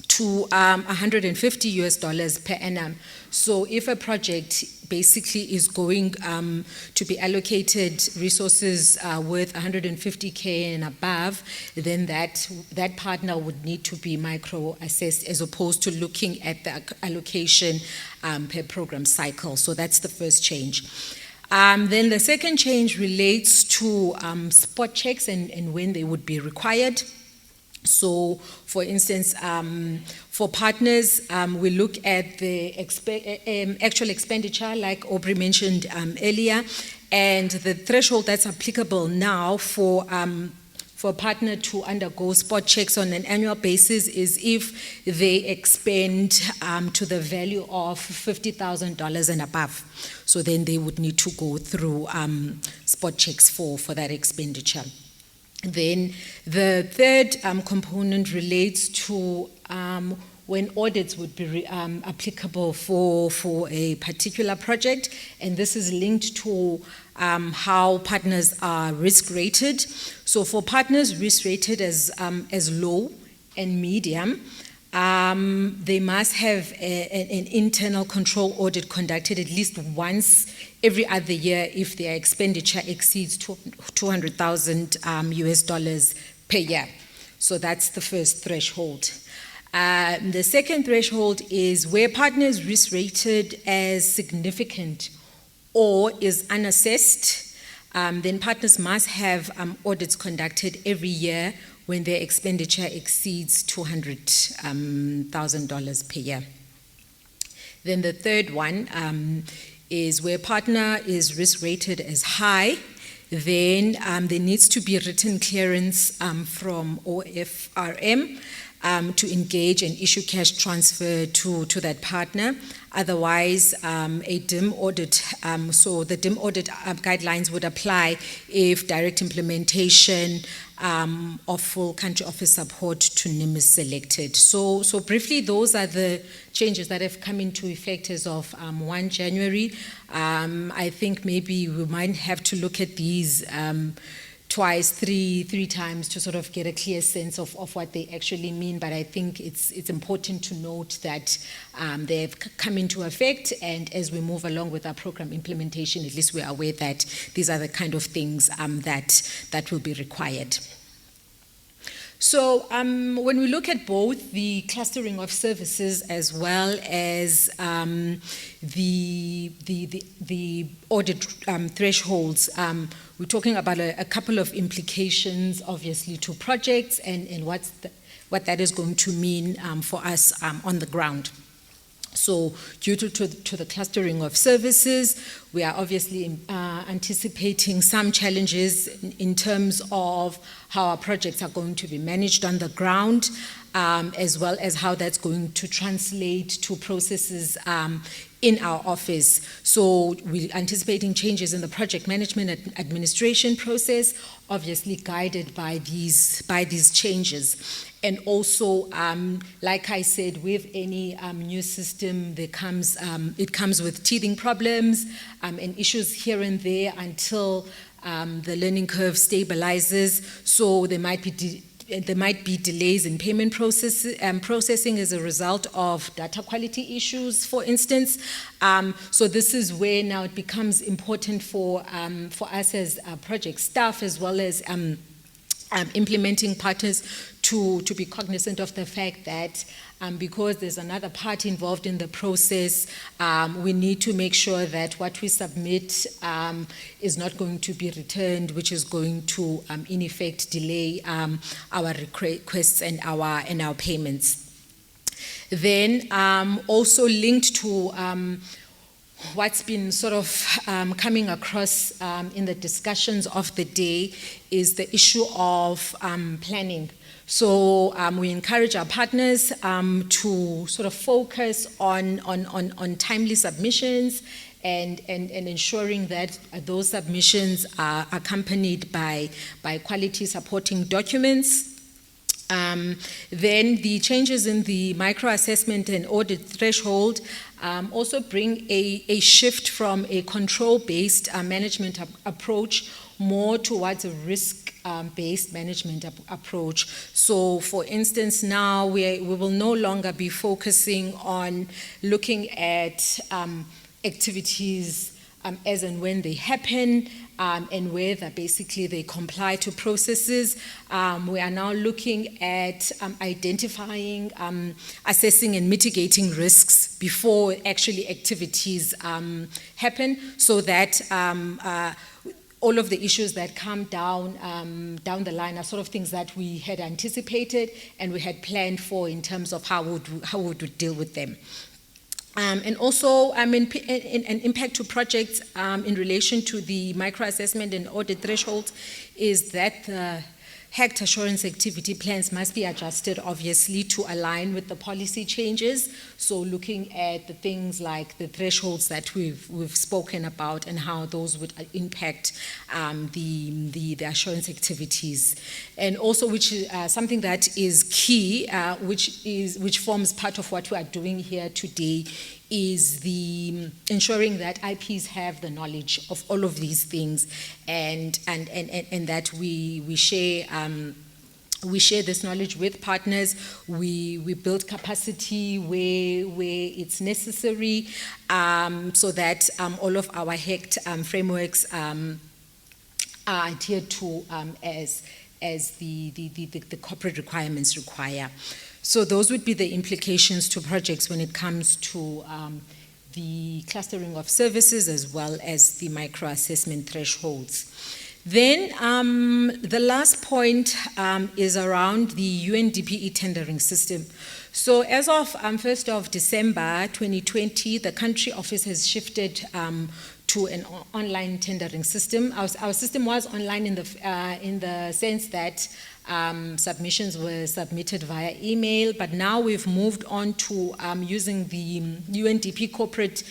to $150 US per annum. So if a project basically is going to be allocated resources worth 150K and above, then that partner would need to be micro assessed as opposed to looking at the allocation per program cycle. So that's the first change. Then the second change relates to spot checks and when they would be required. So, for instance, for partners, we look at the actual expenditure, like Aubrey mentioned earlier, and the threshold that's applicable now for a partner to undergo spot checks on an annual basis is if they expend to the value of $50,000 and above. So then they would need to go through spot checks for that expenditure. Then the third component relates to when audits would be applicable for a particular project, and this is linked to how partners are risk rated. So for partners risk rated as low and medium, they must have an internal control audit conducted at least once every other year if their expenditure exceeds $200,000 US per year. So that's the first threshold. The second threshold is where partners risk rated as significant or is unassessed, then partners must have audits conducted every year when their expenditure exceeds $200,000 per year. Then the third one is where partner is risk rated as high, then there needs to be written clearance from OFRM to engage and issue cash transfer to that partner. Otherwise, a DIM audit, so the DIM audit guidelines would apply if direct implementation of full country office support to NIM is selected. So briefly, those are the changes that have come into effect as of 1 January. I think maybe we might have to look at these twice, three times to sort of get a clear sense of what they actually mean. But I think it's important to note that they have come into effect, and as we move along with our program implementation, at least we're aware that these are the kind of things that will be required. So when we look at both the clustering of services as well as the audit thresholds, we're talking about a couple of implications, obviously, to projects and what that is going to mean for us on the ground. So due to the clustering of services, we are obviously anticipating some challenges in terms of how our projects are going to be managed on the ground, as well as how that's going to translate to processes in our office. So we're anticipating changes in the project management and administration process, obviously guided by these changes. And also, like I said, with any new system, it comes with teething problems and issues here and there until the learning curve stabilizes. So there might be delays in payment processing as a result of data quality issues, for instance. So this is where now it becomes important for us as project staff, as well as implementing partners, to be cognizant of the fact that because there's another party involved in the process, we need to make sure that what we submit is not going to be returned, which is going to, in effect, delay our requests and our payments. Then also linked to what's been sort of coming across in the discussions of the day is the issue of planning. So we encourage our partners to sort of focus on timely submissions and ensuring that those submissions are accompanied by quality supporting documents. Then the changes in the micro-assessment and audit threshold also bring a shift from a control-based management approach more towards a risk-based management approach. So, for instance, now we will no longer be focusing on looking at activities as and when they happen, and whether basically they comply to processes. We are now looking at identifying, assessing and mitigating risks before actually activities happen, so that all of the issues that come down the line are sort of things that we had anticipated and we had planned for in terms of how would we deal with them. And also, an impact to projects in relation to the micro-assessment and audit thresholds is that the HECT assurance activity plans must be adjusted, obviously, to align with the policy changes. So looking at the things like the thresholds that we've spoken about and how those would impact the assurance activities. And also, which is something that is key, which forms part of what we are doing here today, is the ensuring that IPs have the knowledge of all of these things, and that we share this knowledge with partners. We build capacity where it's necessary, so that all of our HECT frameworks are adhered to as the corporate requirements require. So those would be the implications to projects when it comes to the clustering of services as well as the micro-assessment thresholds. Then the last point is around the UNDP e-tendering system. So as of 1st of December 2020, the country office has shifted to an online tendering system. Our system was online in the sense that submissions were submitted via email, but now we've moved on to using the UNDP corporate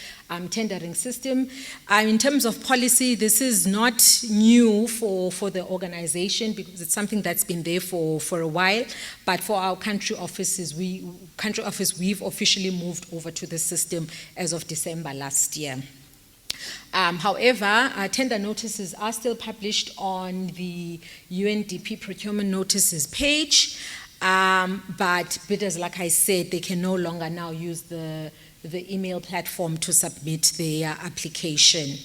tendering system. In terms of policy, this is not new for the organization because it's something that's been there for a while, but for our country offices, we've officially moved over to the system as of December last year. However, tender notices are still published on the UNDP Procurement Notices page, but bidders, like I said, they can no longer now use the email platform to submit their application.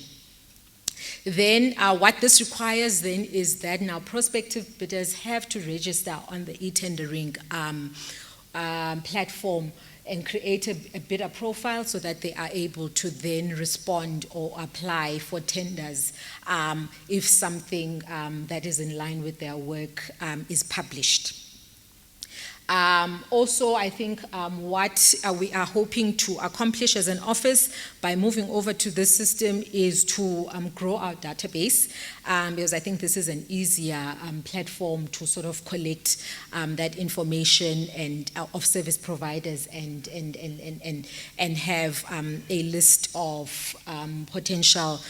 Then what this requires then is that now prospective bidders have to register on the e-tendering platform and create a bidder profile so that they are able to then respond or apply for tenders if something that is in line with their work is published. Also, I think what we are hoping to accomplish as an office by moving over to this system is to grow our database, because I think this is an easier platform to sort of collect that information and of service providers and have a list of potential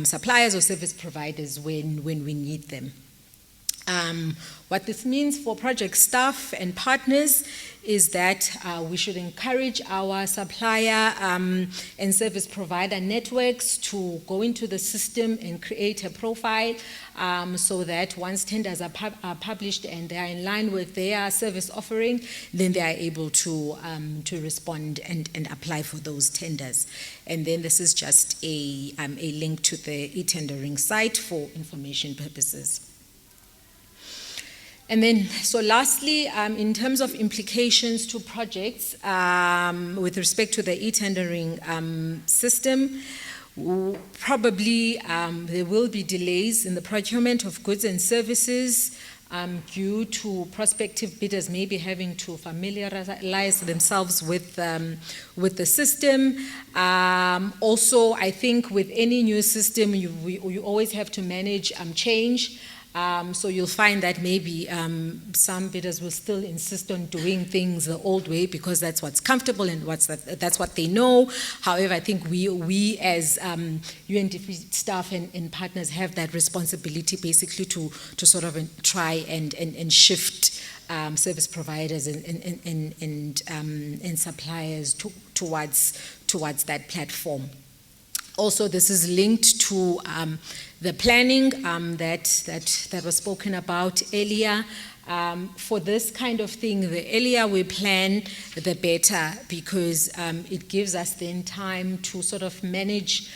suppliers or service providers when we need them. What this means for project staff and partners is that we should encourage our supplier and service provider networks to go into the system and create a profile so that once tenders are published and they are in line with their service offering, then they are able to respond and apply for those tenders. And then this is just a link to the e-tendering site for information purposes. And then, so lastly, in terms of implications to projects with respect to the e-tendering system, probably there will be delays in the procurement of goods and services due to prospective bidders maybe having to familiarize themselves with the system. Also, I think with any new system, you always have to manage change. So you'll find that maybe some bidders will still insist on doing things the old way because that's what's comfortable and that's what they know. However, I think we as UNDP staff and partners have that responsibility basically to sort of try and shift service providers and suppliers towards that platform. Also, this is linked to the planning that was spoken about earlier. For this kind of thing, the earlier we plan, the better, because it gives us then time to sort of manage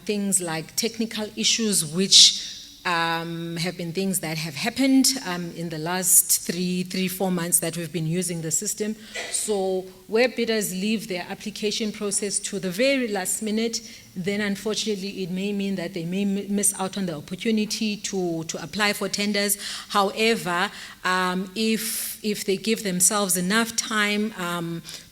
things like technical issues, which have been things that have happened in the last 4 months that we've been using the system. So where bidders leave their application process to the very last minute, then unfortunately it may mean that they may miss out on the opportunity to apply for tenders. However, if they give themselves enough time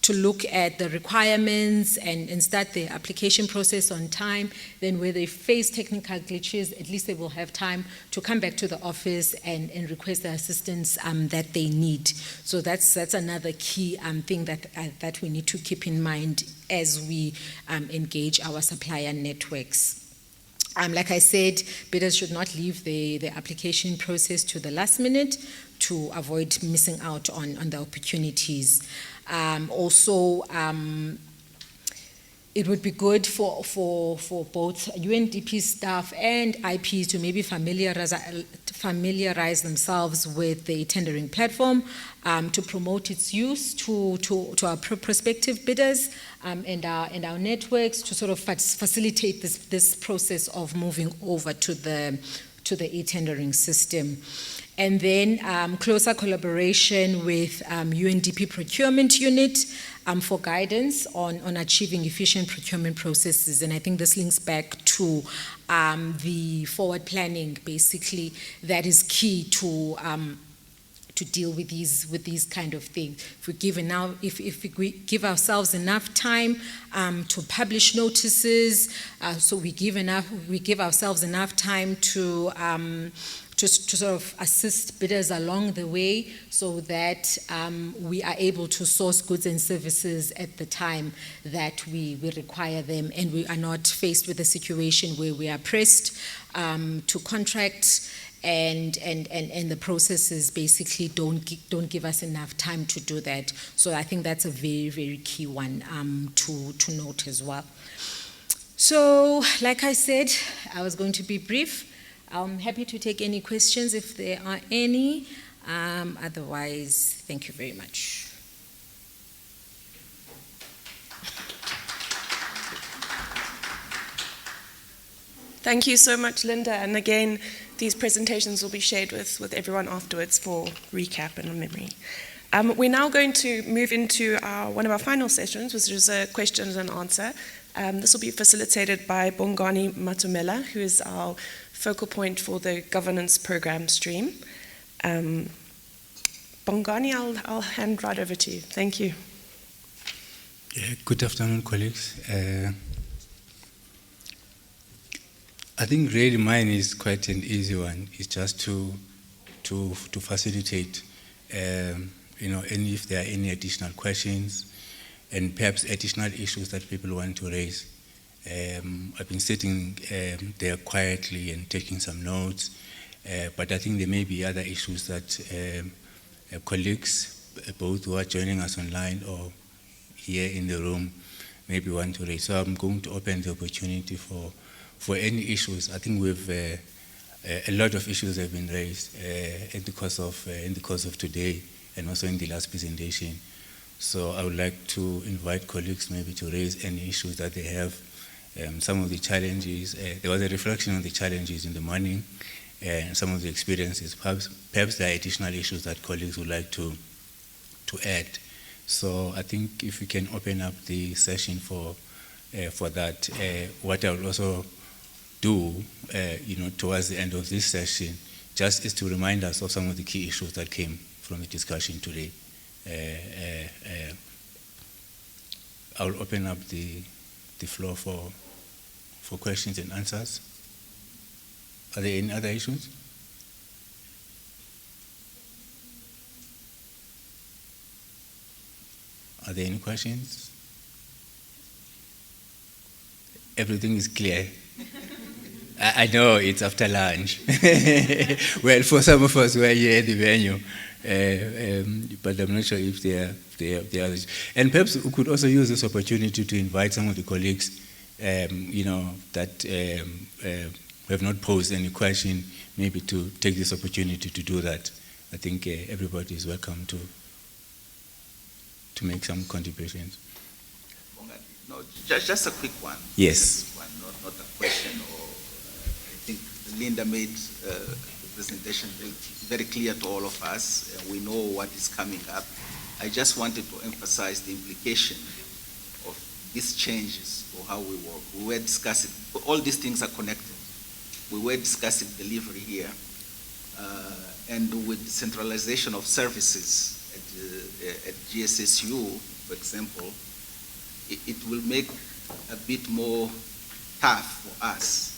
to look at the requirements and start the application process on time, then where they face technical glitches, at least they will have time to come back to the office and request the assistance that they need. So that's another key thing that we need to keep in mind as we engage our supplier networks. Like I said, bidders should not leave the application process to the last minute to avoid missing out on the opportunities. Also, it would be good for both UNDP staff and IPs to maybe familiarize themselves with the tendering platform, to promote its use to our prospective bidders and our networks, to sort of facilitate this process of moving over to the e-tendering system. And then closer collaboration with UNDP Procurement Unit for guidance on achieving efficient procurement processes. And I think this links back to the forward planning, basically, that is key to deal with these kind of things. If we give ourselves enough time to publish notices, so we give ourselves enough time to sort of assist bidders along the way, so that we are able to source goods and services at the time that we require them, and we are not faced with a situation where we are pressed to contract and the processes basically don't give us enough time to do that. So I think that's a very, very key one to note as well. So, like I said, I was going to be brief. I'm happy to take any questions if there are any. Otherwise, thank you very much. Thank you so much, Linda. And again, these presentations will be shared with everyone afterwards for recap and memory. We're now going to move into one of our final sessions, which is a questions and answer. This will be facilitated by Bongani Matumela, who is our focal point for the governance program stream. Bongani, I'll hand right over to you. Thank you. Good afternoon, colleagues. I think really mine is quite an easy one. It's just to facilitate, any if there are any additional questions and perhaps additional issues that people want to raise. I've been sitting there quietly and taking some notes, but I think there may be other issues that colleagues, both who are joining us online or here in the room, maybe want to raise. So I'm going to open the opportunity for any issues. I think we've a lot of issues have been raised in the course of today and also in the last presentation. So I would like to invite colleagues maybe to raise any issues that they have. Some of the challenges, there was a reflection on the challenges in the morning and some of the experiences. Perhaps there are additional issues that colleagues would like to add. So I think if we can open up the session for that. What I will also do, towards the end of this session, just is to remind us of some of the key issues that came from the discussion today. I will open up the floor for questions and answers. Are there any other issues? Are there any questions? Everything is clear. I know it's after lunch. Well, for some of us who are here at the venue, but I'm not sure if there are others. And perhaps we could also use this opportunity to invite some of the colleagues, that have not posed any question, maybe to take this opportunity to do that. I think everybody is welcome to make some contributions. No, just a quick one. Yes. One, not a question. I think Linda made the presentation very clear to all of us. We know what is coming up. I just wanted to emphasize the implication of these changes for how we work. We were discussing, all these things are connected. We were discussing delivery here, and with the centralization of services at GSSU, for example, it will make a bit more tough for us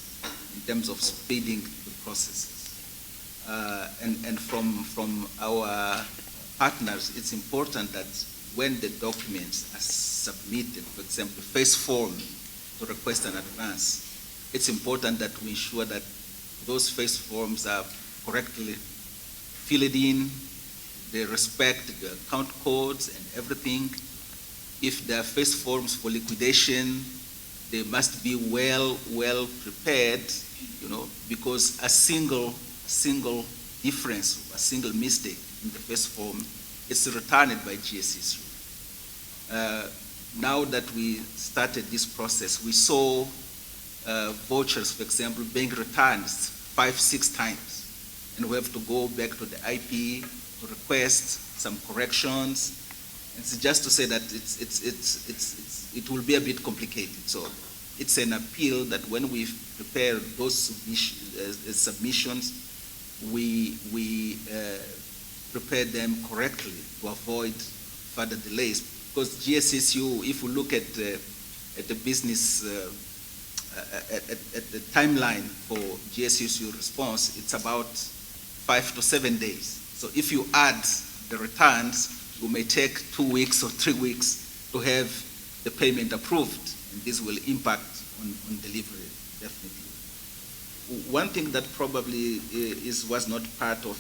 in terms of speeding the processes. And from our partners, it's important that when the documents are submitted, for example, phase form to request an advance, it's important that we ensure that those phase forms are correctly filled in, they respect the account codes and everything. If there are phase forms for liquidation, they must be well prepared, because a single difference, a single mistake in the phase form, it's returned by GSSU. Now that we started this process, we saw vouchers, for example, being returned 5-6 times, and we have to go back to the IP to request some corrections. It's just to say that it will be a bit complicated. So it's an appeal that when we prepare those submissions, we prepare them correctly to avoid further delays. Because GSSU, if we look at the business, at the timeline for GSSU response, it's about 5 to 7 days. So if you add the returns, it may take 2 weeks or 3 weeks to have the payment approved, and this will impact on delivery, definitely. One thing that probably was not part of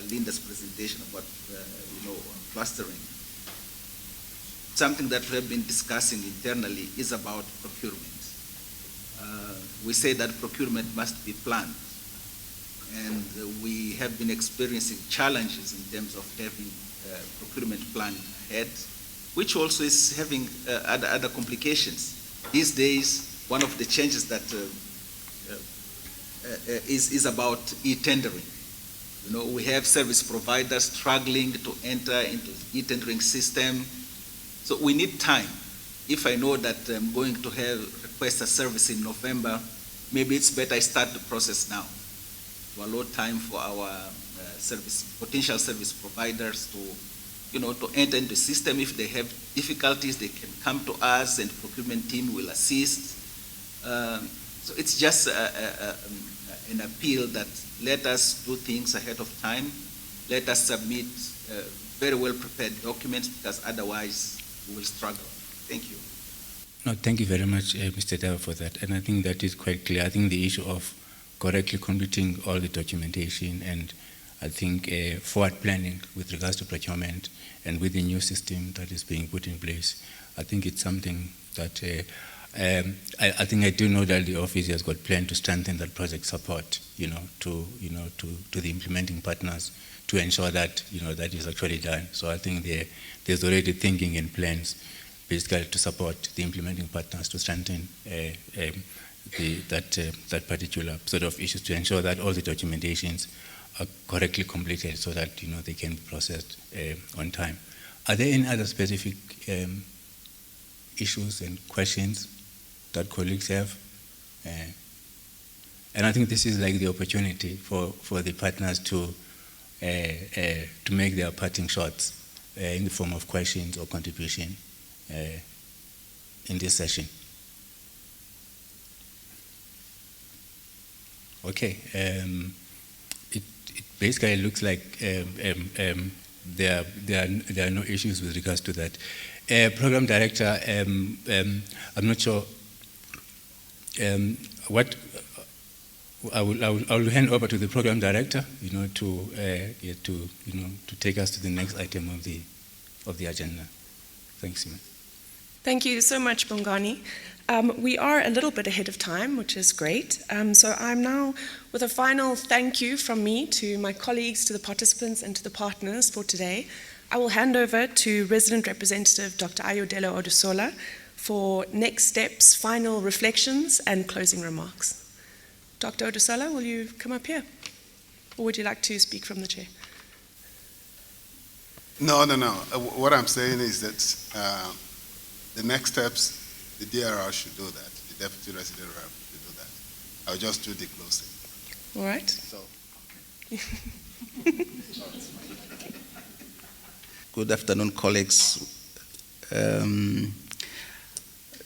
Linda's presentation about clustering, something that we have been discussing internally is about procurement. We say that procurement must be planned, and we have been experiencing challenges in terms of having procurement planning ahead, which also is having other complications. These days, one of the changes that is about e-tendering. We have service providers struggling to enter into e-tendering system. So we need time. If I know that I'm going to request a service in November, maybe it's better I start the process now to allow time for our potential service providers to enter into the system. If they have difficulties, they can come to us, and the procurement team will assist. So it's just an appeal that let us do things ahead of time. Let us submit very well prepared documents, because otherwise we will struggle. Thank you. No, thank you very much, Mr. Dava, for that. And I think that is quite clear. I think the issue of correctly completing all the documentation, and I think forward planning with regards to procurement and with the new system that is being put in place, I think it's something that I think I do know that the office has got planned to strengthen that project support, to the implementing partners, to ensure that that is actually done. So I think there's already thinking and plans, basically, to support the implementing partners to strengthen that particular sort of issues, to ensure that all the documentations are correctly completed, so that they can be processed on time. Are there any other specific issues and questions that colleagues have? And I think this is like the opportunity for the partners to make their parting shots in the form of questions or contribution in this session. Okay. It basically looks like there are no issues with regards to that. Program director, I'm not sure what I will hand over to the program director, to take us to the next item of the agenda. Thanks, ma'am. Thank you so much, Bongani. We are a little bit ahead of time, which is great. So I'm now, with a final thank you from me to my colleagues, to the participants, and to the partners for today, I will hand over to Resident Representative Dr. Ayodele Odusola for next steps, final reflections, and closing remarks. Dr. Odusola, will you come up here? Or would you like to speak from the chair? No. What I'm saying is that the next steps, the DRR should do that. The Deputy Resident Rep should do that. I'll just do the closing. All right. So. Good afternoon, colleagues.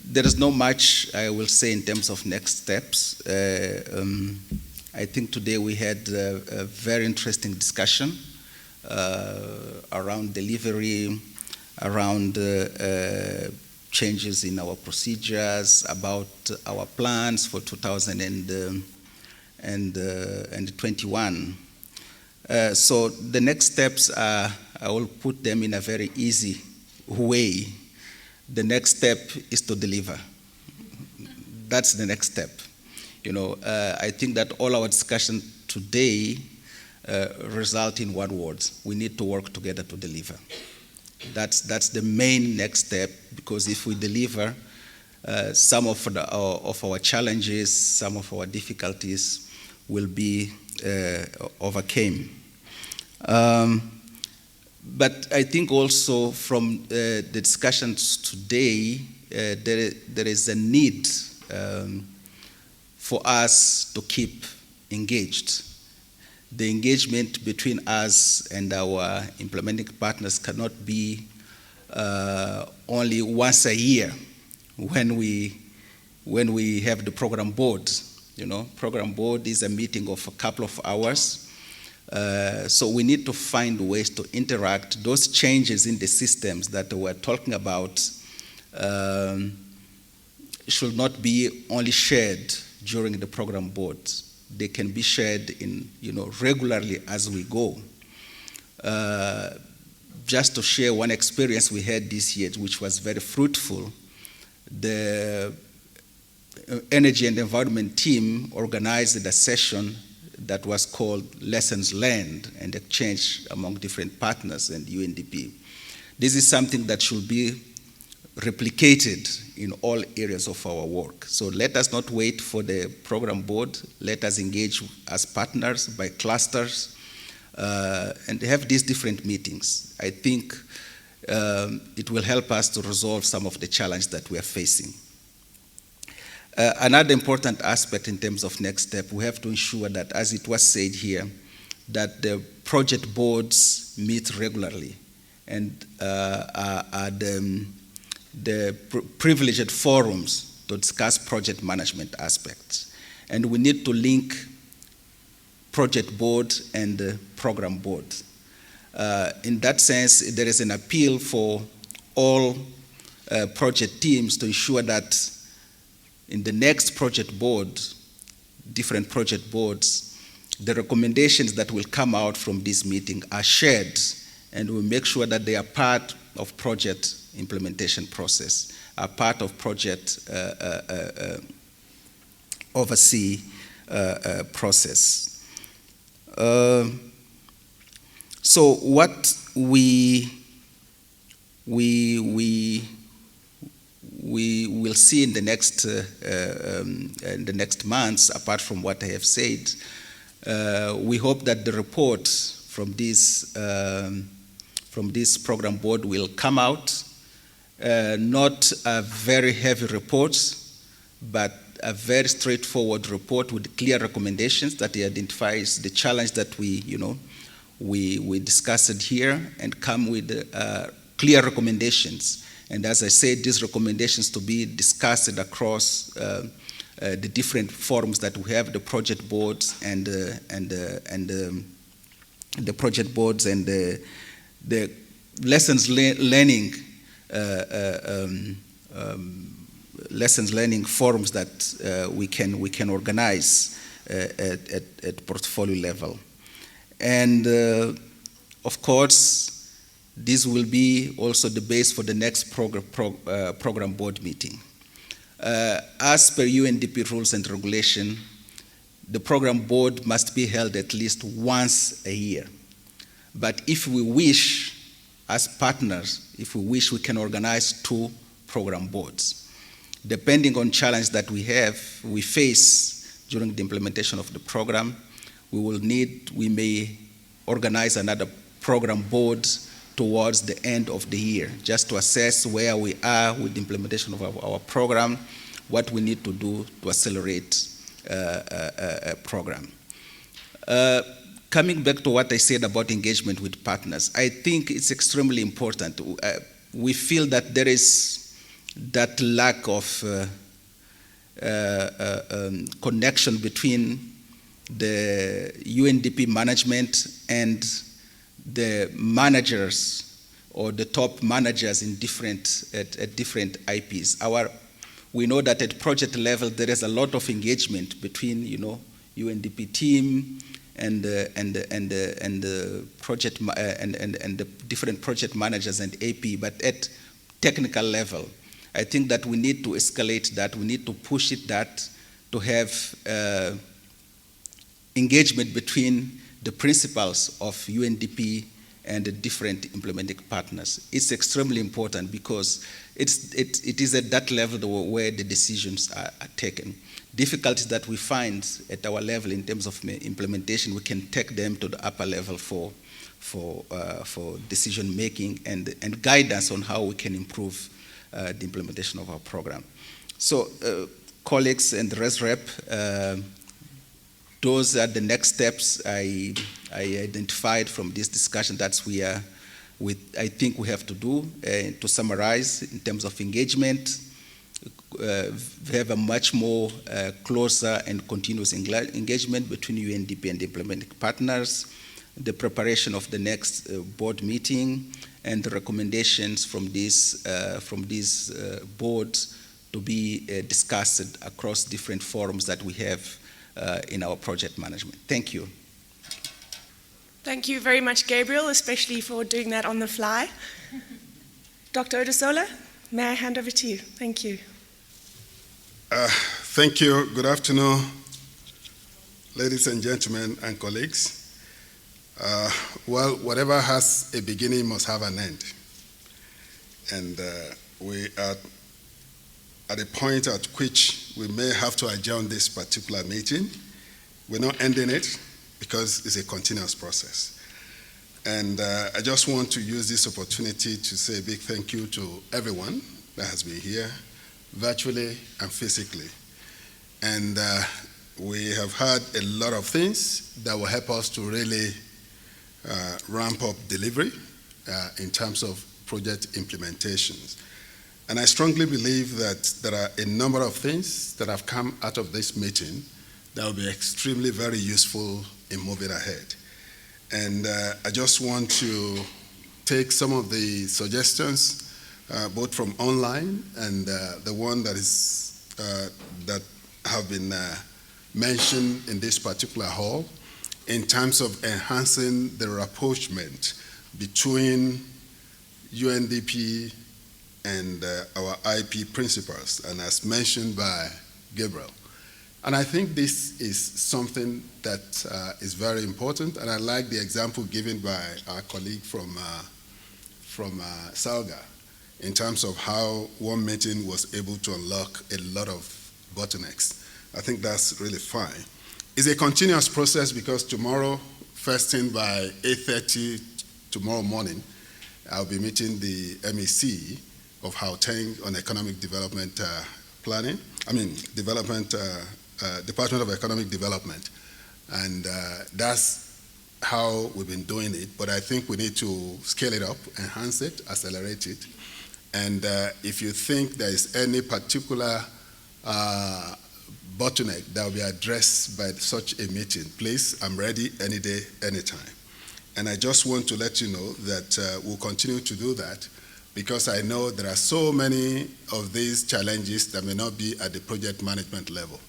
There is not much I will say in terms of next steps. I think today we had a very interesting discussion around delivery, around changes in our procedures, about our plans for 2021. So the next steps are, I will put them in a very easy way. The next step is to deliver. That's the next step. I think that all our discussion today result in one word: we need to work together to deliver. That's the main next step, because if we deliver, some of our challenges, some of our difficulties will be overcame. But I think also from the discussions today, there is a need for us to keep engaged. The engagement between us and our implementing partners cannot be only once a year when we have the program board. Program board is a meeting of a couple of hours. So we need to find ways to interact. Those changes in the systems that we're talking about should not be only shared during the program board. They can be shared in, regularly as we go. Just to share one experience we had this year, which was very fruitful, the Energy and Environment team organized a session that was called Lessons Learned and Exchange among different partners and UNDP. This is something that should be replicated in all areas of our work. So let us not wait for the program board. Let us engage as partners by clusters and have these different meetings. I think it will help us to resolve some of the challenges that we are facing. Another important aspect in terms of next step, we have to ensure that, as it was said here, that the project boards meet regularly and are the privileged forums to discuss project management aspects. And we need to link project board and program board. In that sense, there is an appeal for all project teams to ensure that in the next project board, different project boards, the recommendations that will come out from this meeting are shared, and we make sure that they are part of project implementation process, are part of project oversee process. So what we will see in the next months, apart from what I have said, we hope that the report from this program board will come out. Not a very heavy report, but a very straightforward report with clear recommendations that identifies the challenge that we discussed here, and come with clear recommendations. And as I said, these recommendations to be discussed across the different forums that we have, the project boards and the project boards and the lessons learning lessons learning forums that we can organize at portfolio level. And of course, this will be also the base for the next program board meeting. As per UNDP rules and regulation, the program board must be held at least once a year. But if we wish, as partners, if we wish, we can organize 2 program boards. Depending on challenge that we face during the implementation of the program, we may organize another program board towards the end of the year, just to assess where we are with the implementation of our program, what we need to do to accelerate a program. Coming back to what I said about engagement with partners, I think it's extremely important. We feel that there is that lack of connection between the UNDP management and the managers or the top managers in different IPs. We know that at project level there is a lot of engagement between UNDP team and the project and the different project managers and AP, but at technical level, I think that we need to escalate that. We need to push it that to have engagement between the principals of UNDP and the different implementing partners. It's extremely important because it is at that level where the decisions are taken. Difficulties that we find at our level in terms of implementation, we can take them to the upper level for decision making and guidance on how we can improve the implementation of our program. So, colleagues and the RESREP, those are the next steps I identified from this discussion that I think we have to do to summarize in terms of engagement. Have a much more closer and continuous engagement between UNDP and the implementing partners, the preparation of the next board meeting, and the recommendations from these boards to be discussed across different forums that we have in our project management. Thank you. Thank you very much, Gabriel, especially for doing that on the fly. Dr. Odusola, may I hand over to you? Thank you. Thank you. Good afternoon, ladies and gentlemen and colleagues. Well, whatever has a beginning must have an end. And we are at a point at which we may have to adjourn this particular meeting. We're not ending it because it's a continuous process. And I just want to use this opportunity to say a big thank you to everyone that has been here, virtually and physically. And we have had a lot of things that will help us to really ramp up delivery in terms of project implementations. And I strongly believe that there are a number of things that have come out of this meeting that will be extremely very useful in moving ahead. And I just want to take some of the suggestions, both from online and the one that is that have been mentioned in this particular hall, in terms of enhancing the rapprochement between UNDP and our IP principals, and as mentioned by Gabriel. And I think this is something that is very important, and I like the example given by our colleague from Salga in terms of how one meeting was able to unlock a lot of bottlenecks. I think that's really fine. It's a continuous process because tomorrow, first thing by 8:30 tomorrow morning, I'll be meeting the MEC of Gauteng on economic development planning. Department of Economic Development. And that's how we've been doing it. But I think we need to scale it up, enhance it, accelerate it. And if you think there is any particular bottleneck that will be addressed by such a meeting, please, I'm ready any day, anytime. And I just want to let you know that we'll continue to do that because I know there are so many of these challenges that may not be at the project management level.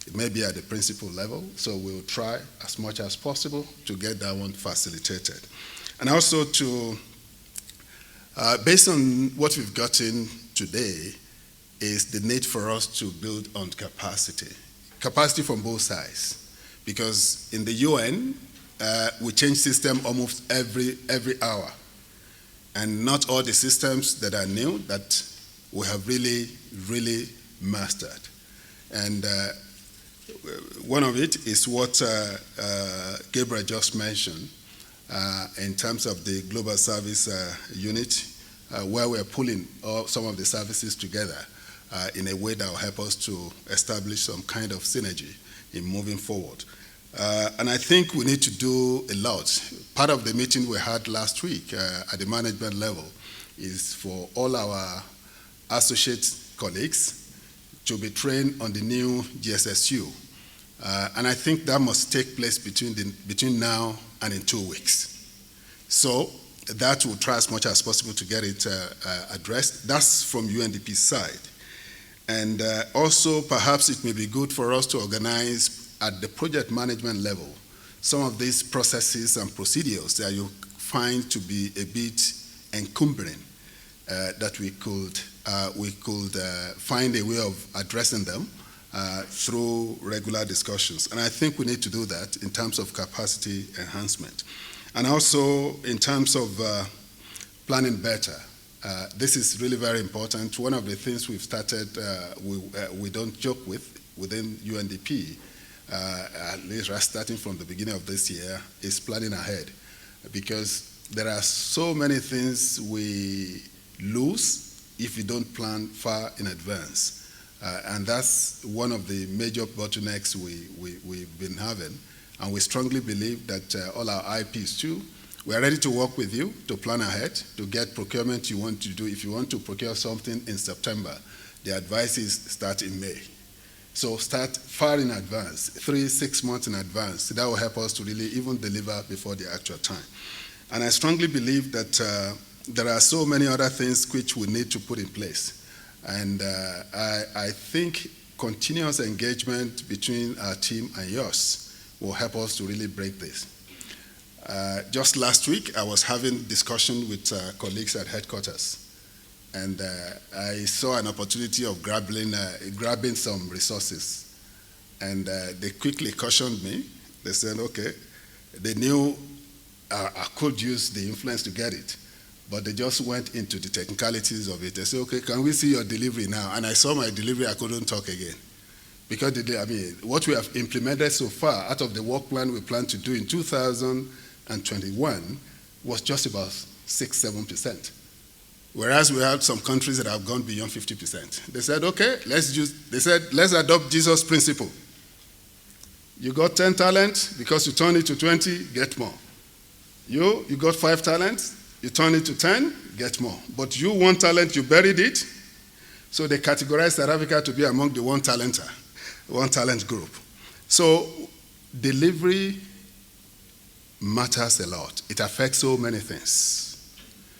It may be at the principal level, so we'll try as much as possible to get that one facilitated. And also to, based on what we've gotten today, is the need for us to build on capacity from both sides. Because in the UN, we change system almost every hour. And not all the systems that are new that we have really mastered. And one of it is what Gabriel just mentioned in terms of the Global Service Unit, where we're pulling some of the services together in a way that will help us to establish some kind of synergy in moving forward. And I think we need to do a lot. Part of the meeting we had last week at the management level is for all our associate colleagues to be trained on the new GSSU. And I think that must take place between now and in 2 weeks. So that will try as much as possible to get it addressed. That's from UNDP's side. And also perhaps it may be good for us to organize at the project management level some of these processes and procedures that you find to be a bit encumbering, that we could find a way of addressing them through regular discussions. And I think we need to do that in terms of capacity enhancement. And also in terms of planning better. This is really very important. One of the things we've started, we don't joke within UNDP, at least starting from the beginning of this year, is planning ahead. Because there are so many things we lose if we don't plan far in advance. And that's one of the major bottlenecks we've been having. And we strongly believe that all our IPs too, we are ready to work with you to plan ahead, to get procurement you want to do. If you want to procure something in September, the advice is start in May. So start far in advance, 3-6 months in advance. That will help us to really even deliver before the actual time. And I strongly believe that there are so many other things which we need to put in place. And I think continuous engagement between our team and yours will help us to really break this. Just last week, I was having discussion with colleagues at headquarters. And I saw an opportunity of grabbing some resources. And they quickly cautioned me. They said, okay, they knew I could use the influence to get it, but they just went into the technicalities of it. They said, okay, can we see your delivery now? And I saw my delivery, I couldn't talk again. Because what we have implemented so far out of the work plan we plan to do in 2021 was just about 6-7%. Whereas we have some countries that have gone beyond 50%. They said, okay, let's adopt Jesus' principle. You got 10 talents, because you turn it to 20, get more. You got 5 talents, you turn it to 10, get more. But you 1 talent, you buried it. So they categorized South Africa to be among the 1 talent group. So delivery matters a lot. It affects so many things.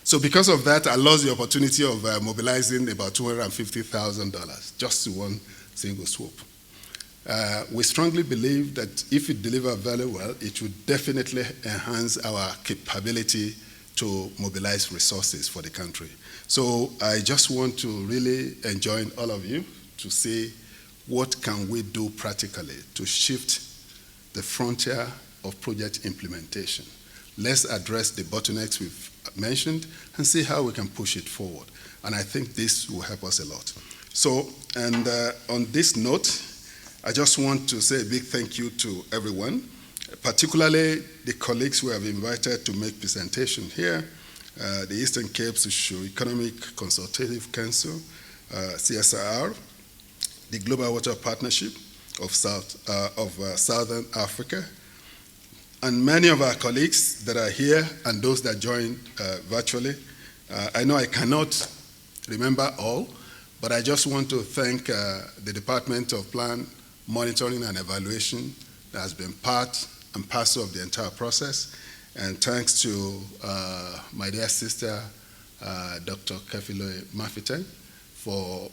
So because of that, I lost the opportunity of mobilizing about $250,000 just to one single swoop. We strongly believe that if it delivers very well, it would definitely enhance our capability to mobilize resources for the country. So I just want to really enjoin all of you to see what can we do practically to shift the frontier of project implementation. Let's address the bottlenecks we've mentioned and see how we can push it forward. And I think this will help us a lot. So, and on this note, I just want to say a big thank you to everyone, particularly the colleagues who have invited to make presentation here, the Eastern Cape Socio-Economic Consultative Council, CSIR, the Global Water Partnership of Southern Africa, and many of our colleagues that are here and those that joined virtually. I know I cannot remember all, but I just want to thank the Department of Plan, Monitoring and Evaluation that has been part and parcel of the entire process. And thanks to my dear sister, Dr. Kefilo Mafiten for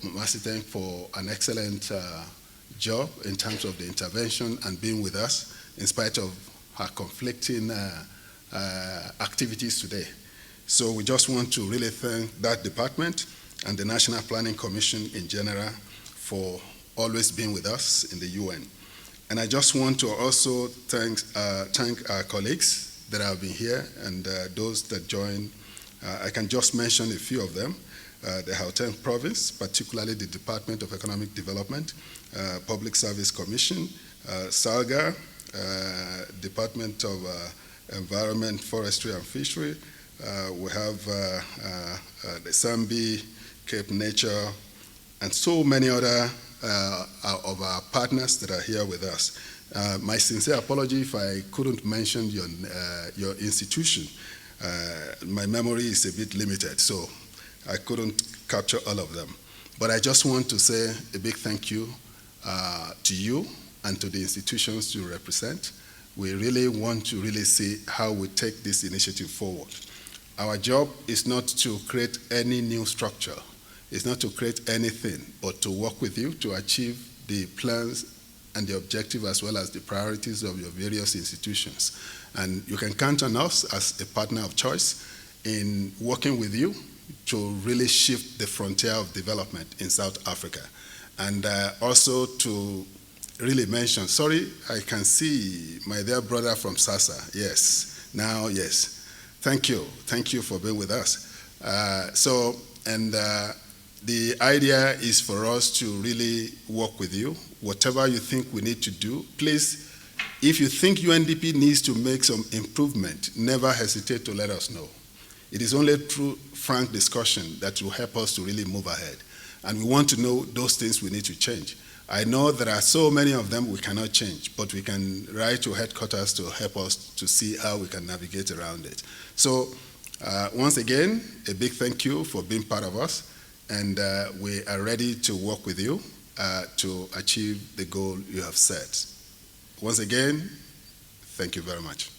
an excellent job in terms of the intervention and being with us in spite of her conflicting activities today. So we just want to really thank that department and the National Planning Commission in general for always being with us in the UN. And I just want to also thank our colleagues that have been here and those that joined. I can just mention a few of them. The Gauteng Province, particularly the Department of Economic Development, Public Service Commission, SALGA, Department of Environment, Forestry and Fishery. We have the Sambi, Cape Nature, and so many other of our partners that are here with us. My sincere apology if I couldn't mention your institution. My memory is a bit limited, so I couldn't capture all of them. But I just want to say a big thank you to you and to the institutions you represent. We really want to really see how we take this initiative forward. Our job is not to create any new structure. It's not to create anything, but to work with you to achieve the plans and the objective as well as the priorities of your various institutions. And you can count on us as a partner of choice in working with you to really shift the frontier of development in South Africa. And also to really mention, sorry, I can see my dear brother from SASA. Yes, now, yes. Thank you for being with us. The idea is for us to really work with you. Whatever you think we need to do, please, if you think UNDP needs to make some improvement, never hesitate to let us know. It is only through frank discussion that will help us to really move ahead. And we want to know those things we need to change. I know there are so many of them we cannot change, but we can write to headquarters to help us to see how we can navigate around it. So once again, a big thank you for being part of us. And we are ready to work with you to achieve the goal you have set. Once again, thank you very much.